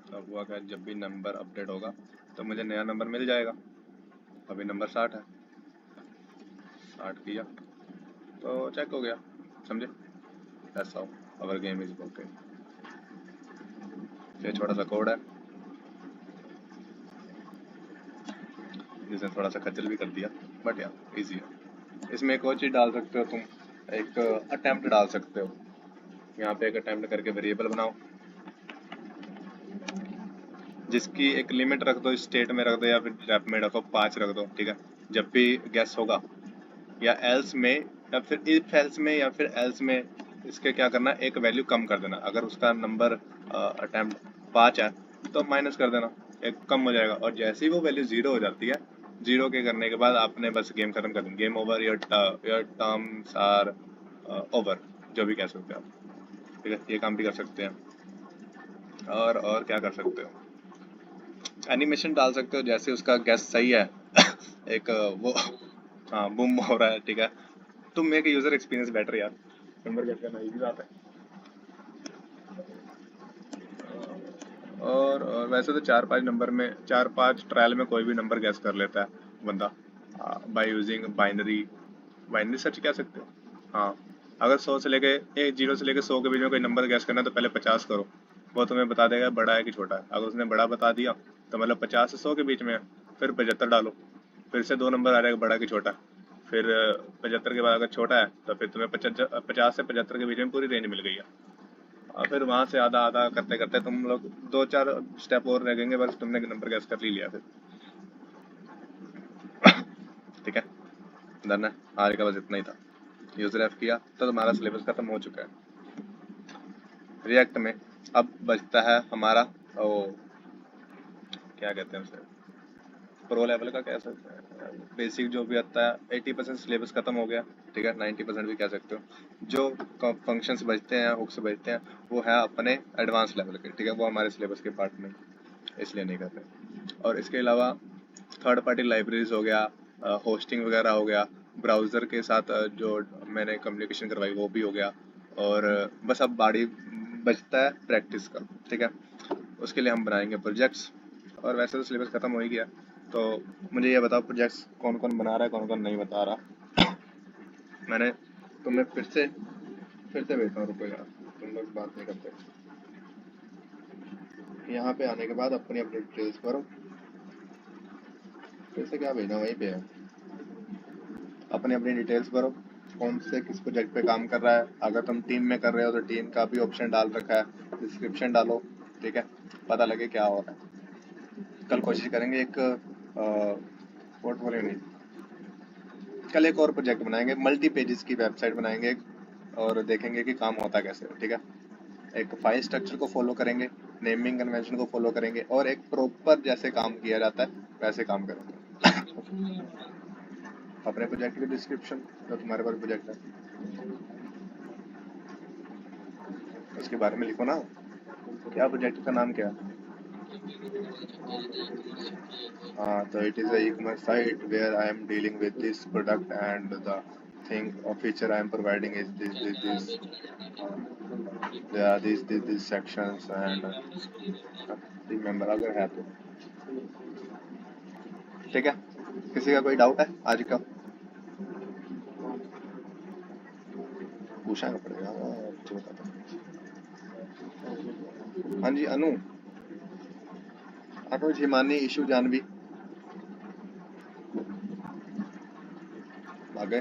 अब हुआ क्या, जब भी नंबर अपडेट होगा तो मुझे नया नंबर मिल जाएगा। अभी नंबर 60 है, 60 किया तो चेक हो गया। समझे? That's how our game is working. ये छोटा सा कोड है जिसने थोड़ा सा खज्जल भी कर दिया, बट यार इजी है। इसमें एक और चीज़ डाल सकते हो तुम, एक अटेम्प्ट डाल सकते हो। यहाँ पे एक अटेम्प्ट करके वेरिएबल बनाओ जिसकी एक लिमिट रख दो, स्टेट में रख दो या फिर रैप में रखो, 5 रख दो, ठीक है। जब भी गैस होगा या एल्स में या फिर इफ एल्स में या फिर एल्स में इसके क्या करना, एक वैल्यू कम कर देना। अगर उसका नंबर अटेम्प्ट 5 है तो माइनस कर देना, एक कम हो जाएगा। और जैसे ही वो वैल्यू 0 हो जाती है, 0 के करने के बाद आपने बस गेम खत्म कर दी, game over, your terms are over, जो भी कह सकते हो आप, ठीक है। ये काम भी कर सकते हैं। और क्या कर सकते हो, एनिमेशन डाल सकते हो जैसे उसका गैस सही है एक वो हाँ बुम हो रहा है, ठीक है। तुम मेक यूजर एक्सपीरियंस बेटर यार, नंबर गेस करना इजी बात है। और वैसे तो 4-5 ट्रायल में कोई भी नंबर गैस कर लेता है बंदा, by using binary. Binary search कह सकते हो। हाँ, अगर 100 से लेके 0 से लेके 100 के बीच में कोई नंबर गैस करना है तो पहले 50 करो, वो तुम्हें बता देगा बड़ा है कि छोटा है। अगर उसने बड़ा बता दिया तो मतलब 50 से 100 के बीच में है, फिर 75 डालो, फिर से 2 नंबर आ जाएगा बड़ा कि छोटा, फिर 75 के बाद अगर छोटा है तो फिर तुम्हें 50 से 75 के बीच में पूरी रेंज मिल गई है। और फिर वहां से आधा आधा करते करते तुम लोग 2-4 स्टेप और लगेंगे, बस तुमने नंबर गैस कर लिया फिर। ठीक है, डन है। आज का बस इतना ही था। यूजर एफ किया तो तुम्हारा सिलेबस खत्म हो चुका है। रिएक्ट में अब बचता है हमारा ओ क्या कहते हैं उसे, प्रो लेवल का कह सकते हैं, बेसिक जो भी आता है। 80% सिलेबस खत्म हो गया, ठीक है, 90% भी कह सकते हो। जो फंक्शंस बचते हैं, हुक्स बचते हैं, वो है अपने एडवांस लेवल के, ठीक है, वो हमारे सिलेबस के पार्ट में, इसलिए नहीं कर रहे। और इसके अलावा थर्ड पार्टी लाइब्रेरीज हो गया, होस्टिंग वगैरह हो गया, ब्राउज़र के साथ जो मैंने कम्युनिकेशन करवाई वो भी हो गया। और बस अब बाड़ी बचता है प्रैक्टिस का, ठीक है। उसके लिए हम बनाएंगे प्रोजेक्ट्स। और वैसे तो सिलेबस खत्म हो ही गया, तो मुझे ये बताओ प्रोजेक्ट्स कौन कौन बना रहा है, कौन कौन नहीं बता रहा। मैंने तुम्हें फिर से भेजता हूँ, रुको यार, तुम लोग बात नहीं करते। यहाँ पे आने के बाद अपनी अपनी डिटेल्स भरो। फिर से क्या भेजना, वहीं पे है। अपनी अपनी डिटेल्स भरो, कौन से किस प्रोजेक्ट पे काम कर रहा है। अगर तुम टीम में कर रहे हो तो टीम का भी ऑप्शन डाल रखा है, डिस्क्रिप्शन डालो, ठीक है, पता लगे क्या हो रहा है। कल कोशिश करेंगे एक पोर्टफोलियो नहीं, कल एक और प्रोजेक्ट बनाएंगे, मल्टी पेजेस की वेबसाइट बनाएंगे और देखेंगे कि काम होता कैसे है, ठीक है। एक फाइल स्ट्रक्चर को फॉलो करेंगे, नेमिंग कन्वेंशन को फॉलो करेंगे, और एक प्रॉपर जैसे काम किया जाता है वैसे काम करेंगे। अपने प्रोजेक्ट की डिस्क्रिप्शन, जो तुम्हारे पास प्रोजेक्ट है उसके बारे में लिखो ना, क्या प्रोजेक्ट का नाम क्या है। हाँ, तो it is e commerce site where I am dealing with this product and the thing और feature I am providing is this there are these sections and remember अगर है तो, ठीक है। किसी का कोई डाउट है आज का, पूछना पड़ेगा। कुछ बताता हूँ। हाँ जी अनु, अनुज, हिमानी, ईशु, जानवी आ गए।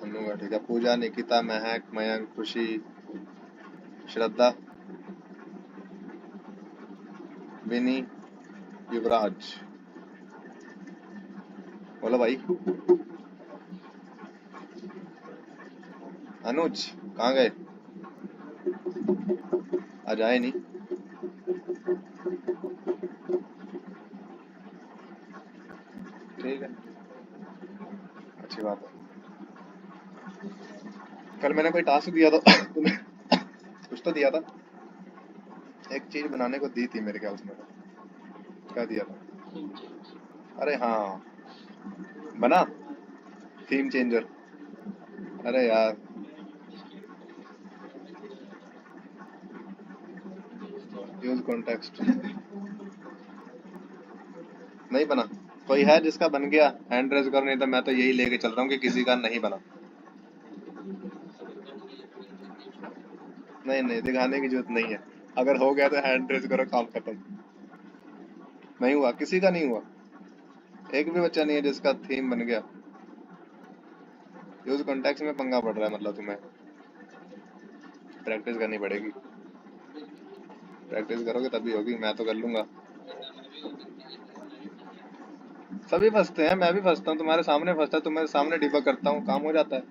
अनु का ठीक है। पूजा, निकिता, महक, मयंक, खुशी, श्रद्धा, विनी, युवराज, बोलो भाई। अनुज कहाँ गए, आज आए नहीं। ठीक है, अच्छी बात है। कल मैंने कोई टास्क दिया था तुम्हें, कुछ तो दिया था, एक चीज बनाने को दी थी मेरे ख्याल से मैंने, क्या दिया था। अरे हाँ, बना थीम चेंजर। अरे यार, यूज कॉन्टेक्स्ट नहीं बना। कोई है जिसका बन गया, हैंड रेज करो, नहीं तो मैं तो यही लेके चल रहा हूँ कि किसी का नहीं बना। नहीं नहीं, दिखाने की जरूरत नहीं है, अगर हो गया तो हैंड रेज करो, काम खत्म। नहीं हुआ, किसी का नहीं हुआ, एक भी बच्चा नहीं है जिसका थीम बन गया। यूज कॉन्टेक्स्ट में पंगा पड़ रहा है, मतलब तुम्हें प्रैक्टिस करनी पड़ेगी। प्रैक्टिस करोगे तभी होगी, मैं तो कर लूंगा। सभी फंसते हैं, मैं भी फंसता हूँ, तुम्हारे सामने फंसता है, तुम्हारे सामने डिबग करता हूँ, काम हो जाता है।